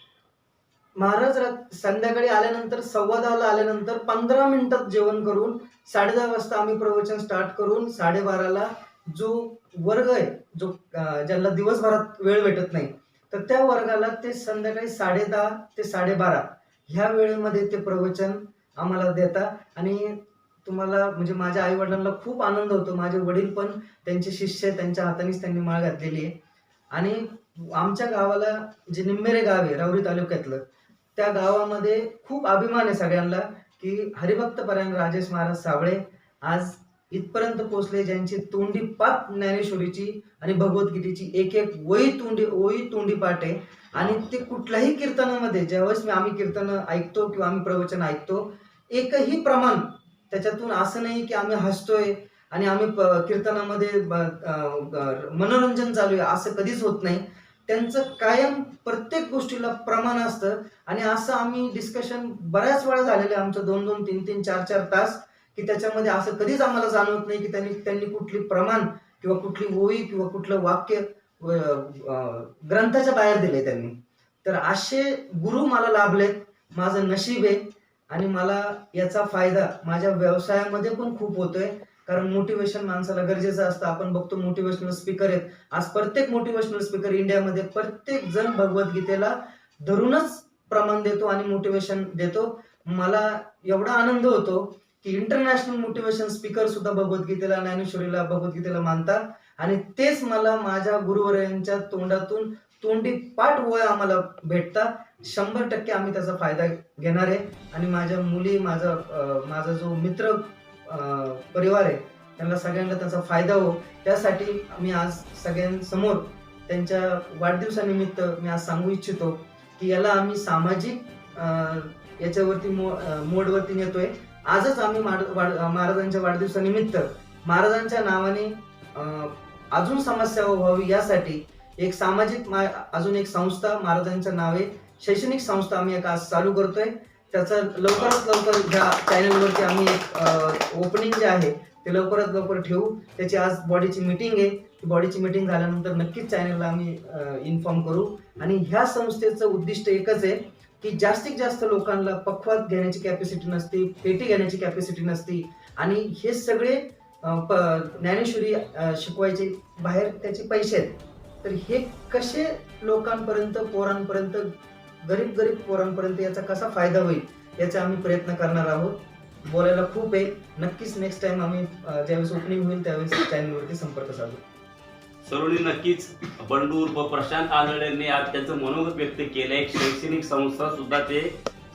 महाराज संध्याकाळी आल्यानंतर 10:15 आल्यानंतर 15 मिनिटात जेवण करून 10:30 वाजता आम्ही प्रवचन स्टार्ट करून 12:30ला जो वर्ग आहे, जो ज्यांना दिवसभरात वेळ भेटत नाही तर त्या वर्गाला ते संध्याकाळी 10:30 ते 12:30 ह्या वेळेमध्ये ते प्रवचन आम्हाला देतात. आणि तुम्हाला म्हणजे माझ्या आई वडिलांना खूप आनंद होतो. माझे वडील पण त्यांचे शिष्य आहेत, त्यांच्या हातानेच त्यांनी माळ घातलेली आहे. आणि आमच्या गावाला जे निम्मेरे गाव आहे राहुरी तालुक्यातलं, त्या गावामध्ये खूप अभिमान आहे सगळ्यांना की हरिभक्त परायण राजेश महाराज साबळे आज इथपर्यंत पोहोचले, ज्यांची तोंडी पाठ ज्ञानेश्वरीची आणि भगवद्गीतेची एक एक ओळी तोंडी पाठ आहे. आणि ते कुठल्याही कीर्तनामध्ये ज्यावेळेस आम्ही कीर्तन ऐकतो किंवा आम्ही प्रवचन ऐकतो, एकही प्रमाण त्याच्यातून असं नाही की आम्ही हसतोय आणि आम्ही कीर्तनामध्ये मनोरंजन चालू आहे, असं कधीच होत नाही. त्यांचं कायम प्रत्येक गोष्टीला प्रमाण असतं. आणि असं आम्ही डिस्कशन बऱ्याच वेळा झालेलं आहे आमचं, 2-2, 3-3, 4-4 तास, की त्याच्यामध्ये असं कधीच आम्हाला जाणवत नाही की त्यांनी कुठली प्रमाण किंवा कुठली ओळी किंवा कुठलं वाक्य ग्रंथाच्या बाहेर दिले त्यांनी. तर असे गुरु मला लाभलेत, माझं नशीब आहे. आणि मला याचा फायदा माझ्या व्यवसायामध्ये पण खूप होतोय, कारण मोटिवेशन माणसाला गरजेचं असतं. आपण बघतो मोटिवेशनल स्पीकर आहेत, आज प्रत्येक मोटिवेशनल स्पीकर इंडियामध्ये प्रत्येक जण भगवद्गीतेला धरूनच प्रमाण देतो आणि मोटिवेशन देतो. मला एवढा आनंद होतो की इंटरनॅशनल मोटिवेशन स्पीकर सुद्धा भगवद्गीतेला, ज्ञानेश्वरीला, भगवद्गीतेला मानतात. आणि तेच मला माझ्या गुरुवर्यांच्या तोंडातून तोंडी पाठ ओळ्या आम्हाला भेटतात. 100% आम्ही त्याचा फायदा घेणार आहे. आणि माझ्या मुली, माझा जो मित्र परिवार आहे, त्यांना सगळ्यांना त्याचा फायदा हो, त्यासाठी मी आज सगळ्यांसमोर त्यांच्या वाढदिवसानिमित्त मी आज सांगू इच्छितो की याला आम्ही सामाजिक याच्यावरती मोडवरती नेतोय. आजच आम्ही महाराजांच्या वाढदिवसानिमित्त महाराजांच्या नावाने अजून समाजसेवा व्हावी यासाठी एक सामाजिक अजून एक संस्था महाराजांच्या नावे शैक्षणिक संस्था आम्ही एक आज चालू करतोय. त्याचं लवकरात लवकर ह्या चॅनलवरती आम्ही एक ओपनिंग जे आहे ते लवकरात लवकर ठेवू. त्याची आज बॉडीची मीटिंग आहे. बॉडीची मीटिंग झाल्यानंतर नक्कीच चॅनलला आम्ही इन्फॉर्म करू. आणि ह्या संस्थेचं उद्दिष्ट एकच आहे की जास्तीत जास्त लोकांना पक्वात घेण्याची कॅपॅसिटी नसते, पेटी घेण्याची कॅपॅसिटी नसते. आणि हे सगळे ज्ञानेश्वरी शिकवायचे बाहेर त्याचे पैसे आहेत. तर हे कसे लोकांपर्यंत, पोरांपर्यंत, गरीब पोरांपर्यंत याचा कसा फायदा होईल याचा आम्ही प्रयत्न करणार आहोत. बोलायला खूप आहे. नक्कीच नेक्स्ट टाइम आम्ही ज्यावेळेस ओपनिंग होईल त्यावेळेस चॅनलवरती संपर्क साधू. सर्वांनी नक्कीच बंडू उर्फ प्रशांत आंधळेंनी आज त्यांचं मनोगत व्यक्त केलं. एक शैक्षणिक संस्था सुद्धा ते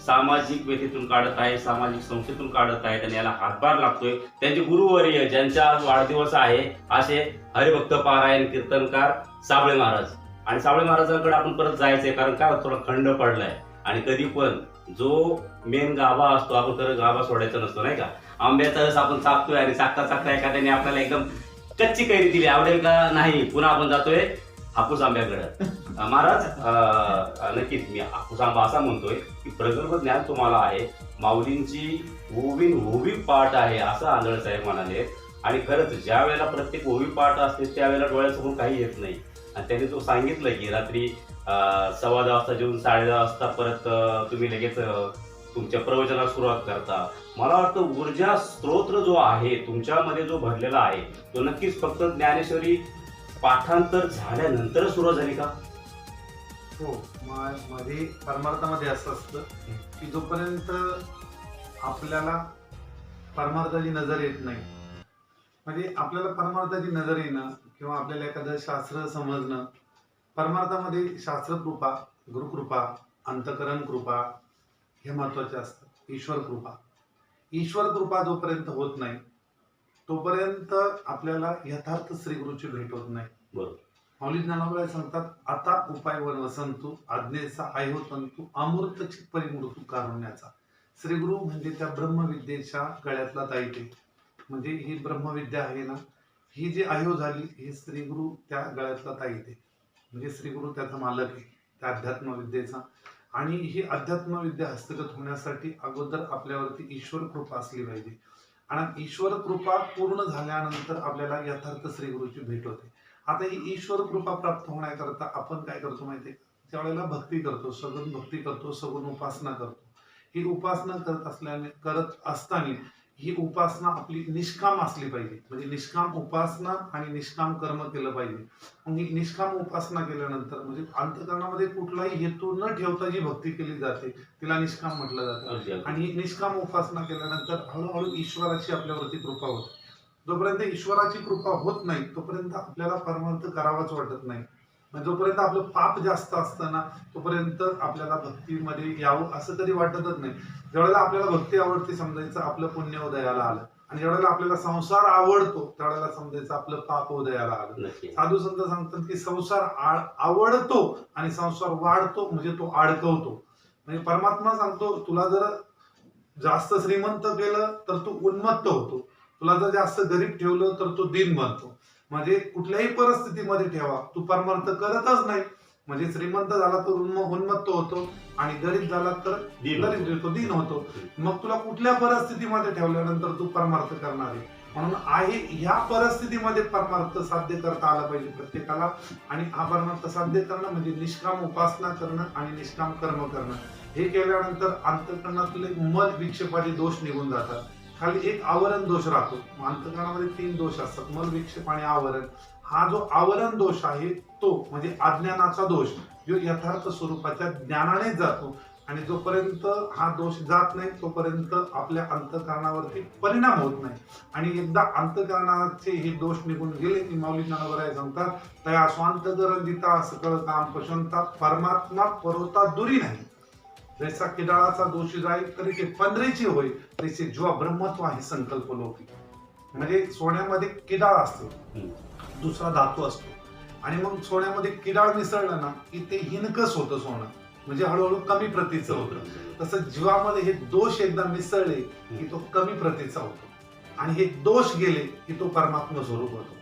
सामाजिक व्यथेतून काढत आहे, सामाजिक संस्थेतून काढत आहे. त्यांनी याला हातभार लागतोय. त्यांचे गुरुवर्य ज्यांचा आज वाढदिवस आहे असे हरिभक्त पारायण कीर्तनकार साबळे महाराज. आणि साबळे महाराजांकडे आपण परत जायचंय, कारण काय थोडा खंड पडलाय. आणि कधी पण जो मेन गाभा असतो, आपण खरं गाभा सोडायचा नसतो नाही का. आंब्याचा रस आपण चाकतोय आणि चाकता एखाद्याने आपल्याला एकदम कच्ची कैरी दिली, आवडेल का नाही, पुन्हा आपण जातोय हापूस आंब्याकडे. महाराज नक्कीच मी हापूस आंबा असा म्हणतोय की प्रगल्भ ज्ञान तुम्हाला आहे, माऊलींची ओवी पाठ आहे असं आंधळ साहेब म्हणाले. आणि खरंच ज्या वेळेला प्रत्येक ओवी पाठ असते त्यावेळेला डोळ्यासमोर काही येत नाही. आणि त्यांनी तो सांगितलं की रात्री 10:15 वाजता जेवून 10:30 वाजता परत तुम्ही लगेच तुमच्या प्रवचनाला सुरुवात करता. मला वाटतं ऊर्जा स्त्रोत्र जो आहे तुमच्यामध्ये जो भरलेला आहे तो नक्कीच फक्त ज्ञानेश्वरी पाठांतर झाल्यानंतर सुरुवात झाली का? हो, मध्ये परमार्थामध्ये असं असतं की जोपर्यंत आपल्याला परमार्थाची नजर येत नाही, म्हणजे आपल्याला परमार्थाची नजर येणं किंवा आपल्याला एखादं शास्त्र समजणं, परमार्थामध्ये शास्त्रकृपा, गुरुकृपा, अंतकरण कृपा हे महत्त्वाचे असतात. ईश्वर कृपा जोपर्यंत होत नाही तोपर्यंत आपल्याला यथार्थ श्रीगुरूची भेट होत नाही. बरोबर. माऊली ज्ञानोबा सांगतात, आता उपाय वर वसंतू आज्ञेचा आयो तंतू अमृत चित्परी मृत्यू कारुण्याचा. श्रीगुरु म्हणजे त्या ब्रह्मविद्येच्या गळ्यातला ताईते, म्हणजे ही ब्रह्मविद्या आहे ना, ही जी आयो झाली ही श्रीगुरु त्या गळ्यातला ताईते, म्हणजे श्रीगुरु त्याचा मालक आहे त्या अध्यात्मविद्येचा. आणि ही अध्यात्मविद्या हस्तगत होण्यासाठी अगोदर आपल्यावरती ईश्वर कृपा असली पाहिजे. आणि ईश्वर कृपा पूर्ण झाल्यानंतर आपल्याला यथार्थ श्रीगुरूची भेट होते. आता ही ईश्वर कृपा प्राप्त होण्याकरता आपण काय करतो माहिती आहे, त्यावेळेला भक्ती करतो, सगुण भक्ती करतो, सगुण उपासना करतो. ही उपासना करत असताना ही उपासना आपली निष्काम असली पाहिजे. म्हणजे निष्काम उपासना आणि निष्काम कर्म केलं पाहिजे. मग ही निष्काम उपासना केल्यानंतर म्हणजे अंतःकरणामध्ये कुठलाही हेतू न ठेवता जी भक्ती केली जाते तिला निष्काम म्हटलं जातं. आणि ही निष्काम उपासना केल्यानंतर हळूहळू ईश्वराची आपल्यावरती कृपा होते. जोपर्यंत ईश्वराची कृपा होत नाही तोपर्यंत आपल्याला परमार्थ करावाच वाटत नाही. जोपर्यंत आपलं पाप जास्त असतं ना तोपर्यंत आपल्याला भक्तीमध्ये यावं असं कधी वाटतच नाही. ज्यावेळेला आपल्याला भक्ती आवडते समजायचं आपलं पुण्य उदयाला आलं, आणि ज्यावेळेला आपल्याला संसार आवडतो त्यावेळेला समजायचं आपलं पाप उदयाला आलं. साधू संत सांगतात की संसार आवडतो आणि संसार वाढतो म्हणजे तो अडकवतो. म्हणजे परमात्मा सांगतो तुला जर जास्त श्रीमंत केलं तर तू उन्मत्त होतो, तुला जर जास्त गरीब ठेवलं तर तू दीन बनतो. म्हणजे कुठल्याही परिस्थितीमध्ये ठेवा तू परमार्थ करतच नाही. म्हणजे श्रीमंत झाला तर उन्मत्त होतो आणि गरीब झाला तर गरीब होतो, दीन होतो. मग तुला कुठल्या परिस्थितीमध्ये ठेवल्यानंतर तू परमार्थ करणार आहे. म्हणून आहे ह्या परिस्थितीमध्ये परमार्थ साध्य करता आला पाहिजे प्रत्येकाला. आणि हा परमार्थ साध्य करणं म्हणजे निष्काम उपासना करणं आणि निष्काम कर्म करणं. हे केल्यानंतर अंतःकरणातले मल विक्षेपाचे दोष निघून जातात. खाली एक आवरण दोष राहतो. अंतःकरणामध्ये 3 दोष असतात, मल विक्षेप आणि आवरण. हा जो आवरण दोष आहे तो म्हणजे अज्ञानाचा दोष जो यथार्थ स्वरूपाच्या ज्ञानाने जातो. आणि जोपर्यंत हा दोष जात नाही तोपर्यंत आपल्या अंतःकरणावरती परिणाम होत नाही. आणि एकदा अंतःकरणाचे हे दोष निघून गेले की माऊली ज्ञानोबराय सांगतात तया स्वांतकरण जिता सकळ काम पशंता परमात्मा परोता दुरी नाही. जैसा किडाळाचा दोषी जाईल तरी ते पंधरेची होय तैसे जीवा ब्रह्मत्व आहे संकल्प लोकी. म्हणजे सोन्यामध्ये किडाळ असतो, दुसरा धातू असतो, आणि मग सोन्यामध्ये किडाळ मिसळलं ना की ते हिनकस होतं सोनं, म्हणजे हळूहळू कमी प्रतीचं होतं. तसं जीवामध्ये हे दोष एकदा मिसळले की तो कमी प्रतीचा होतो, आणि हे दोष गेले की तो परमात्मा स्वरूप होतो.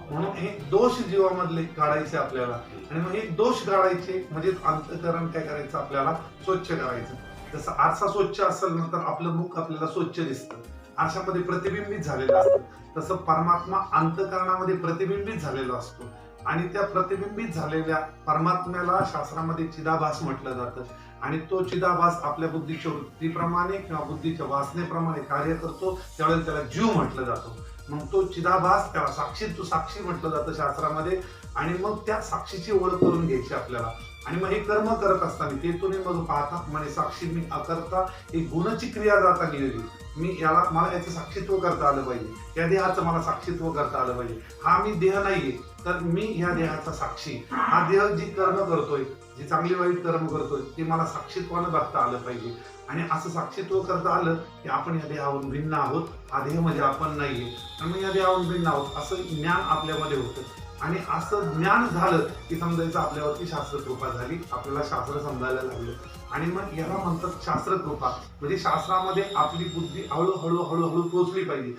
म्हणून हे दोष जीवामधले काढायचे आपल्याला. आणि मग हे दोष काढायचे म्हणजे अंतःकरण काय करायचं आपल्याला स्वच्छ करायचं. जसं आरसा स्वच्छ असेल ना तर आपलं मुख आपल्याला स्वच्छ दिसतं, आरशामध्ये प्रतिबिंबित झालेलं असतं. तसं परमात्मा अंतःकरणामध्ये प्रतिबिंबित झालेला असतो. आणि त्या प्रतिबिंबित झालेल्या परमात्म्याला शास्त्रामध्ये चिदाभास म्हटलं जातं. आणि तो चिदाभास आपल्या बुद्धीच्या वृत्तीप्रमाणे किंवा बुद्धीच्या वासनेप्रमाणे कार्य करतो त्यावेळेला त्याला जीव म्हटलं जातो. मग तो चिदाभास त्याला साक्षी म्हटलं जातं शास्त्रामध्ये. आणि मग त्या साक्षीची ओळख करून घ्यायची आपल्याला. आणि मग हे कर्म करत असताना ते तुम्ही मग पाहता म्हणे साक्षी मी अकर्ता एक गुणाची क्रिया जाता नियोजित. मी मला याचं साक्षीत्व करता आलं पाहिजे, या देहाचं मला साक्षीत्व करता आलं पाहिजे. हा मी देह नाहीये तर मी ह्या देहाचा साक्षी. हा देह जी कर्म करतोय, जी चांगली वाईट कर्म करतोय ते मला साक्षीत्वानं बघता आलं पाहिजे. आणि असं साक्षीत्व करता आलं की आपण या देहावरून भिन्न आहोत, हा देह म्हणजे आपण नाहीये, आणि या देहावरून भिन्न आहोत असं ज्ञान आपल्यामध्ये होतं. आणि असं ज्ञान झालं की समजायचं आपल्यावरती शास्त्रकृपा झाली, आपल्याला शास्त्र समजायला लागलं. आणि मग याला म्हणतात शास्त्रकृपा. म्हणजे शास्त्रामध्ये आपली बुद्धी हळूहळू हळूहळू पोहोचली पाहिजे.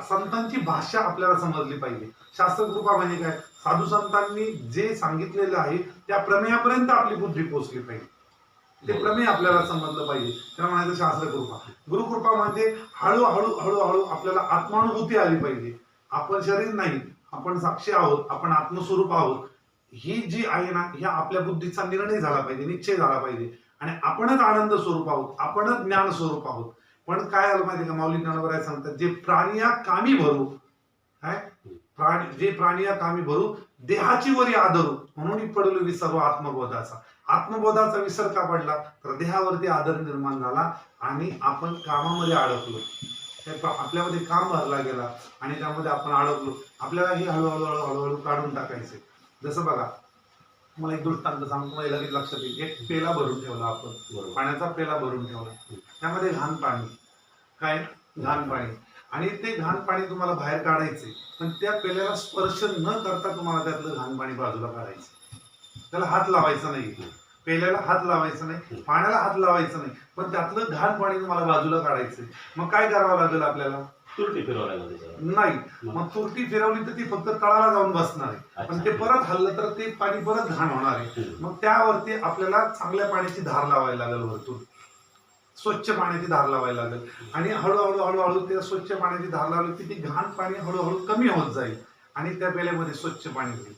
संतांची भाषा आपल्याला समजली पाहिजे. शास्त्रकृपा म्हणजे काय, साधू संतांनी जे सांगितलेलं आहे त्या प्रमेयापर्यंत आपली बुद्धी पोहोचली पाहिजे. ते प्रमेय आपल्याला समजलं पाहिजे, त्याला म्हणायचं शास्त्रकृपा. गुरुकृपा म्हणजे हळूहळू हळूहळू आपल्याला आत्मानुभूती आली पाहिजे. आपण शरीर नाही, आपण साक्षी आहोत, आपण आत्मस्वरूप आहोत. ही जी आहे ना ह्या आपल्या बुद्धीचा निर्णय झाला पाहिजे, निश्चय झाला पाहिजे. आणि आपणच आनंद स्वरूप आहोत, आपणच ज्ञान स्वरूप आहोत. पण काय आलं माहिती का, माऊली ज्ञानोबराय सांगतात जे प्राणिया कामी भरू, जे प्राणिया कामी भरू देहाची वरी आदरू म्हणून पडलो विसर्व आत्मबोधाचा. आत्मबोधाचा विसर का पडला तर देहावरती आदर निर्माण झाला आणि आपण कामामध्ये अडकलो. आपल्यामध्ये काम भरला गेला आणि त्यामध्ये आपण अडकलो. आपल्याला हे हळूहळू हळूहळू काढून टाकायचे. जसं बघा, मला एक दृष्टांत सांगतो, मला लगेच लक्षात येईल. एक पेला भरून ठेवला आपण, पाण्याचा पेला भरून ठेवला, त्यामध्ये घाण पाणी, काय घाण पाणी, आणि ते घाण पाणी तुम्हाला बाहेर काढायचे. पण त्या पेल्याला स्पर्श न करता तुम्हाला त्यातलं घाण पाणी बाजूला काढायचं. त्याला हात लावायचा नाही, पेल्याला हात लावायचा नाही, पाण्याला हात लावायचा नाही, पण त्यातलं घाण पाणी तुम्हाला बाजूला काढायचं. मग काय करावं लागेल आपल्याला, तुरटी फिरवायला नाही. मग तुरटी फिरवली तर ती फक्त तळाला जाऊन बसणार आहे, पण ते परत हल्लं तर ते पाणी परत घाण होणार आहे. मग त्यावरती आपल्याला चांगल्या पाण्याची धार लावायला लागेल, वरतून स्वच्छ पाण्याची धार लावायला लागेल. आणि हळूहळू हळूहळू त्या स्वच्छ पाण्याची धार लावली की ती घाण पाणी हळूहळू कमी होत जाईल आणि त्या पेल्यामध्ये स्वच्छ पाणी होईल.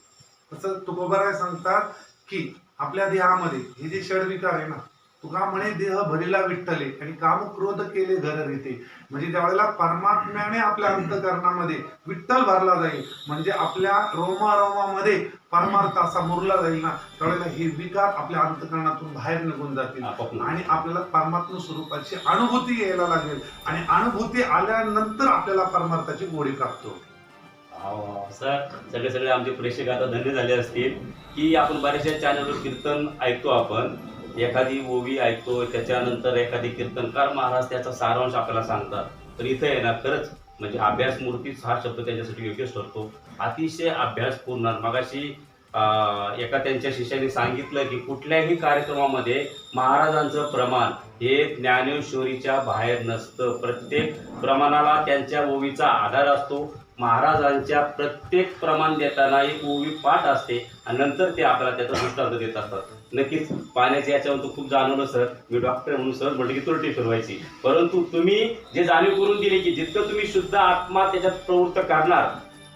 तसं तुकोबाराय सांगतात की आपल्या देहामध्ये हे जे षडविकार आहे ना, तुका म्हणे देह भरिला विठ्ठले आणि काम क्रोध केले घर रीते. म्हणजे त्यावेळेला परमात्म्याने आपल्या अंतकरणामध्ये विठ्ठल भरला जाईल, म्हणजे आपल्या रोमारोमामध्ये परमार्थ असा मुरला जाईल ना, त्यावेळेला हे विकार आपल्या अंतकरणातून बाहेर निघून जातील आणि आपल्याला परमात्मा स्वरूपाची अनुभूती यायला लागेल आणि अनुभूती आल्यानंतर आपल्याला परमार्थाची गोडी प्राप्त होते. सर, सगळे आमचे प्रेक्षक आता धन्य झाले असतील की आपण बऱ्याचशा चॅनलवर कीर्तन ऐकतो, आपण एखादी ओवी ऐकतो, त्याच्यानंतर एखादी कीर्तनकार महाराज त्याचा सारांश आपल्याला सांगतात. तर इथे आहे ना, खरंच म्हणजे अभ्यास मूर्तीच हा शब्द त्यांच्यासाठी योग्य ठरतो. अतिशय अभ्यासपूर्ण. मगाशी एका त्यांच्या शिष्याने सांगितलं की कुठल्याही कार्यक्रमामध्ये महाराजांचं प्रमाण हे ज्ञानेश्वरीच्या बाहेर नसतं. प्रत्येक प्रमाणाला त्यांच्या ओवीचा आधार असतो. महाराजांच्या प्रत्येक प्रमाण देताना एक ओवी पाठ असते आणि नंतर ते आपल्याला त्याचा दृष्टांत देत असतात. नक्कीच पाण्याच्या याच्यावर खूप जाणवलं सर. मी डॉक्टर म्हणून सर म्हटलं की तुरटी फिरवायची, परंतु तुम्ही जे जाणीव करून दिली की जितकं तुम्ही शुद्ध आत्मा त्याच्यात प्रवृत्त करणार,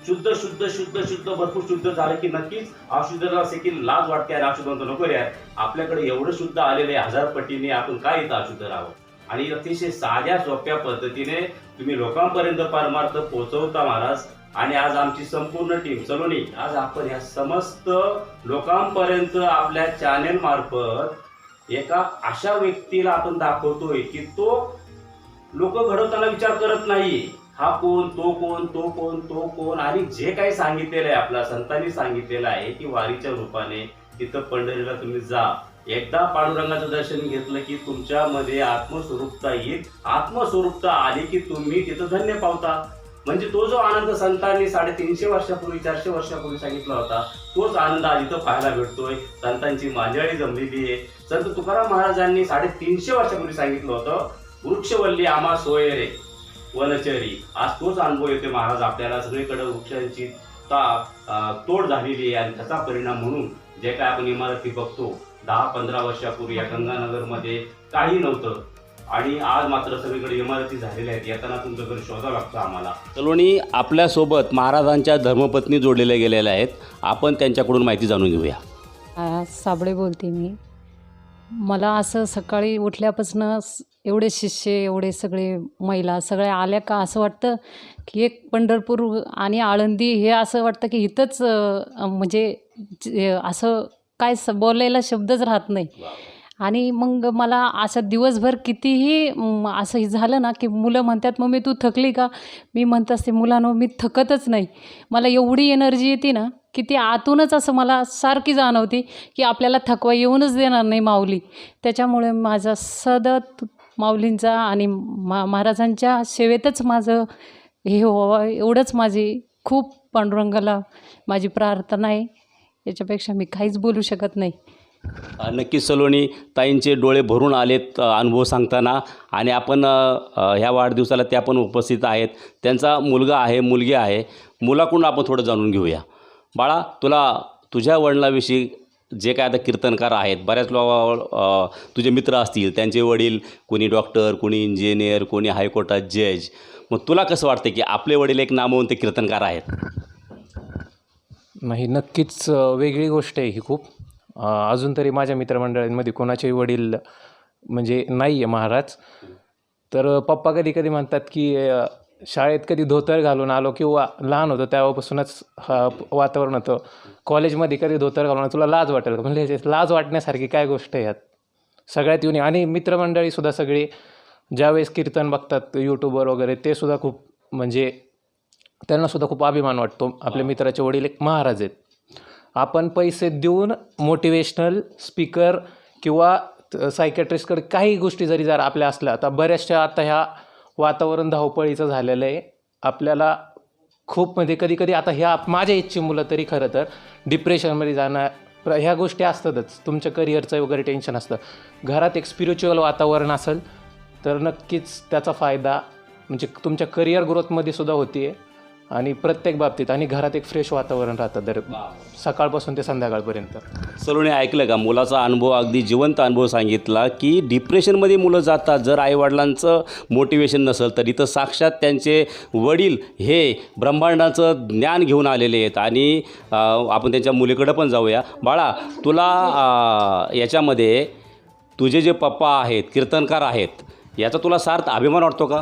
शुद्ध शुद्ध शुद्ध शुद्ध भरपूर शुद्ध झालं की नक्कीच अशुद्धाला असे की लाज वाटते आणि अशुद्ध नको यार, आपल्याकडे एवढं शुद्ध आलेलं आहे 1000 पटीने, आपण काय इथं अशुद्ध राहावं. आणि अतिशय साध्या सोप्या पद्धतीने तुम्ही लोकांपर्यंत परमार्थ पोहोचवता महाराज. आणि आज आमची संपूर्ण टीम सलोनी, आज आपण या समस्त लोकांपर्यंत आपल्या चॅनेल मार्फत एका अशा व्यक्तीला आपण दाखवतोय की तो लोक घडवताना विचार करत नाही हा कोण, तो कोण, तो कोण, तो कोण. आणि जे काही सांगितलेलं आहे आपल्या संतांनी सांगितलेलं आहे की वारीच्या रूपाने तिथं पंढरीला तुम्ही जा, एकदा पांडुरंगाचं दर्शन घेतलं की तुमच्यामध्ये आत्मस्वरूपता येईल. आत्मस्वरूपता आली की तुम्ही तिथं धन्य पावता. म्हणजे तो जो आनंद संतांनी 350 वर्षापूर्वी 400 वर्षापूर्वी सांगितला होता, तोच आनंद आज इथं पाहायला भेटतोय. संतांची मांदियाळी जमलेली आहे. संत तुकाराम महाराजांनी 350 वर्षापूर्वी सांगितलं होतं, वृक्षवल्ली आम्हा सोय रे वनचरी. आज तोच अनुभव येतोय महाराज आपल्याला. सगळीकडे वृक्षांची तोड झालेली आहे आणि त्याचा परिणाम म्हणून जे काय आपण इमारती बघतो 10-15 वर्षापूर्वी या गंगानगरमध्ये काही नव्हतं आणि आज मात्र सगळीकडे इमारती झालेल्या आहेत. येताना तुमचं घर शोधावं लागतं आम्हाला. सलोनी, आपल्यासोबत महाराजांच्या धर्मपत्नी जोडलेल्या गेलेल्या आहेत. आपण त्यांच्याकडून माहिती जाणून घेऊया. साबळे बोलते मी. मला असं सकाळी उठल्यापासून एवढे शिष्य, एवढे सगळे महिला सगळ्या आल्या का असं वाटतं की एक पंढरपूर आणि आळंदी हे असं वाटतं की इथंच म्हणजे असं काय बोलायला शब्दच राहत नाही. आणि मग मला असं दिवसभर कितीही असं झालं ना की मुलं म्हणतात मम्मी तू थकली का, मी म्हणत असते मुलांनो मी थकतच नाही. मला एवढी एनर्जी येते ना की ती आतूनच असं मला सारखी जाणवते की आपल्याला थकवा येऊनच देणार नाही माऊली. त्याच्यामुळे माझा सतत माऊलींचा आणि महाराजांच्या सेवेतच माझं हे व्हावं एवढंच माझी खूप पांडुरंगाला माझी प्रार्थना आहे. याच्यापेक्षा मी काहीच बोलू शकत नाही. नक्कीच सलोनी, ताईंचे डोळे भरून आलेत अनुभव सांगताना. आणि आपण ह्या वाढदिवसाला त्या पण उपस्थित आहेत. त्यांचा मुलगा आहे, मुलगी आहे. मुलाकडून आपण थोडं जाणून घेऊया. बाळा, तुला तुझ्या वडिलांविषयी जे काय आता कीर्तनकार आहेत, बऱ्याच तुझे मित्र असतील, त्यांचे वडील कोणी डॉक्टर, कोणी इंजिनियर, कोणी हायकोर्टात जज. मग तुला कसं वाटतं की आपले वडील एक नामवंत कीर्तनकार आहेत? नाही, नक्कीच वेगळी गोष्ट आहे ही खूप. अजून तरी माझ्या मित्रमंडळींमध्ये कोणाचे वडील म्हणजे नाही आहे महाराज. तर पप्पा कधी कधी म्हणतात की शाळेत कधी धोतर घालून आलो किंवा लहान होतं तेव्हापासूनच वातावरण होतं, कॉलेजमध्ये कधी धोतर घालून तुला लाज वाटेल का, म्हणजे लाज वाटण्यासारखी काय गोष्ट आहे यात सगळ्यात येऊन. आणि मित्रमंडळीसुद्धा सगळे ज्यावेळेस कीर्तन बघतात यूट्यूबवर वगैरे, ते सुद्धा खूप म्हणजे त्यांनासुद्धा खूप अभिमान वाटतो. आपल्या मित्राचे वडील एक महाराज आहेत. आपण पैसे देऊन मोटिवेशनल स्पीकर किंवा सायकॅट्रिस्टकडे काही गोष्टी जरी आपल्या असल्या, तर बऱ्याचशा आता ह्या वातावरण धावपळीचं झालेलं आहे. आपल्याला खूप म्हणजे कधी कधी आता ह्या माझ्या इच्छी मुलं तरी खरं तर डिप्रेशनमध्ये जाणं ह्या गोष्टी असतातच. तुमच्या करिअरचं वगैरे टेन्शन असतं. घरात एक स्पिरिच्युअल वातावरण असेल तर नक्कीच त्याचा फायदा म्हणजे तुमच्या करिअर ग्रोथमध्ये सुद्धा होती आहे आणि प्रत्येक बाबतीत. आणि घरात एक फ्रेश वातावरण राहतं दर सकाळपासून ते संध्याकाळपर्यंत. सलोनी, ऐकलं का? मुलाचा अनुभव अगदी जिवंत अनुभव सांगितला की डिप्रेशनमध्ये मुलं जातात जर आईवडिलांचं मोटिवेशन नसेल तर. इथं साक्षात त्यांचे वडील हे ब्रह्मांडाचं ज्ञान घेऊन आलेले आहेत. आणि आपण त्यांच्या मुलीकडं पण जाऊया. बाळा, तुला याच्यामध्ये तुझे जे पप्पा आहेत कीर्तनकार आहेत याचा तुला सार्थ अभिमान वाटतो का?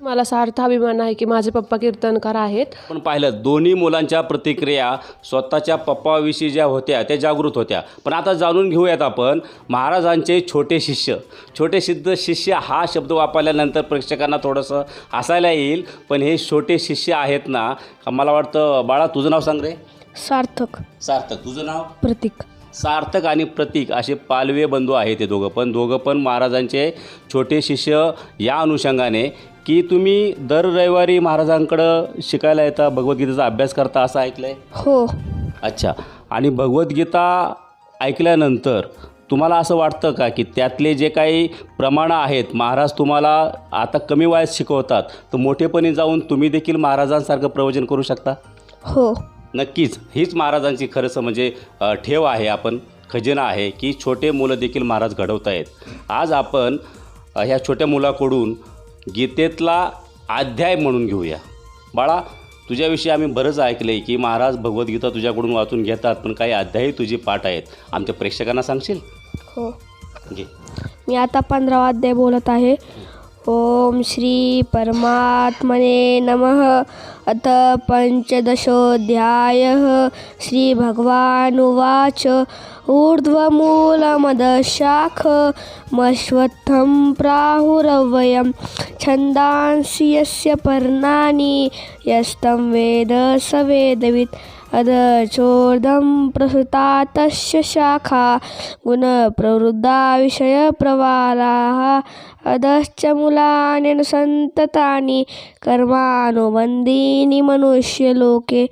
मला सार्थ अभिमान आहे की माझे पप्पा कीर्तनकार आहेत. पण पाहिलं दोन्ही मुलांच्या प्रतिक्रिया स्वतःच्या पप्पाविषयी ज्या होत्या त्या जागृत होत्या. पण आता जाणून घेऊयात आपण महाराजांचे छोटे शिष्य. छोटे सिद्ध शिष्य हा शब्द वापरल्यानंतर प्रेक्षकांना थोडंसं हसायला येईल, पण हे छोटे शिष्य आहेत ना, मला वाटतं बाळा तुझं नाव सांग रे. सार्थक. सार्थक. तुझं नाव? प्रतीक. सार्थक आणि प्रतीक असे पालवे बंधू आहेत ते दोघं पण महाराजांचे छोटे शिष्य. या अनुषंगाने की तुम्ही दर रविवारी महाराजांकडं शिकायला येता, भगवद्गीतेचा अभ्यास करता असं ऐकलं आहे? हो. अच्छा. आणि भगवद्गीता ऐकल्यानंतर तुम्हाला असं वाटतं का की त्यातले जे काही प्रमाणं आहेत महाराज तुम्हाला आता कमी वयात शिकवतात, तर मोठेपणी जाऊन तुम्ही देखील महाराजांसारखं प्रवचन करू शकता? हो. नक्कीच. हीच महाराजांची खरंच म्हणजे ठेव आहे, आपण खजिना आहे की छोटे मुलं देखील महाराज घडवत आहेत. आज आपण ह्या छोट्या मुलाकडून गीतेतला अध्याय म्हणून घेऊया. बाळा तुझ्याविषयी आम्ही बरंच ऐकलं आहे की महाराज भगवद्गीता तुझ्याकडून वाचून घेतात, पण काही अध्यायही तुझी पाठ आहेत. आमच्या प्रेक्षकांना सांगशील? हो. घे. मी आता 15वा अध्याय बोलत आहे. ओम श्री परमात्मने नमः. अथ पंचदशोऽध्यायः. श्री भगवानुवाच ऊर्ध्वमूलमदशाखमश्वत्थं प्राहुरव्ययं छन्दांसि यस्य पर्णानि यस्तं वेद स वेदवित् अधचोर्ध्वं प्रसृता तस्य शाखा गुणप्रवृद्धा विषयप्रवालाः अधश्च मूलानि अनुसन्ततानि कर्मानुबन्धीनि मनुष्यलोके.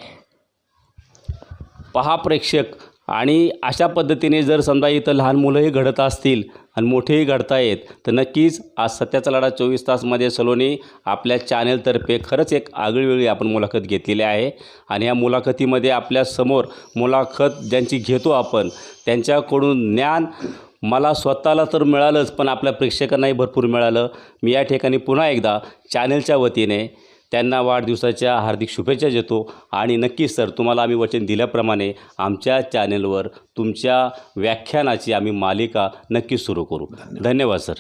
पहा प्रेक्षक, आणि अशा पद्धतीने जर समजा इथं लहान मुलंही घडत असतील आणि मोठेही घडतायत, तर नक्कीच आज सत्याचा लढा 24 तासमध्ये सलोनी आपल्या चॅनलतर्फे खरंच एक आगळीवेगळी आपण मुलाखत घेतलेली आहे. आणि या मुलाखतीमध्ये आपल्यासमोर मुलाखत ज्यांची घेतो आपण त्यांच्याकडून ज्ञान मला स्वतःला तर मिळालंच, पण आपल्या प्रेक्षकांनाही भरपूर मिळालं. मी या ठिकाणी पुन्हा एकदा चॅनलच्या वतीने त्यांना वाढदिवसाच्या हार्दिक शुभेच्छा देतो. आणि नक्कीच सर, तुम्हाला आम्ही वचन दिल्याप्रमाणे आमच्या चॅनलवर तुमच्या व्याख्यानाची आम्ही मालिका नक्कीच सुरू करू. धन्यवाद सर.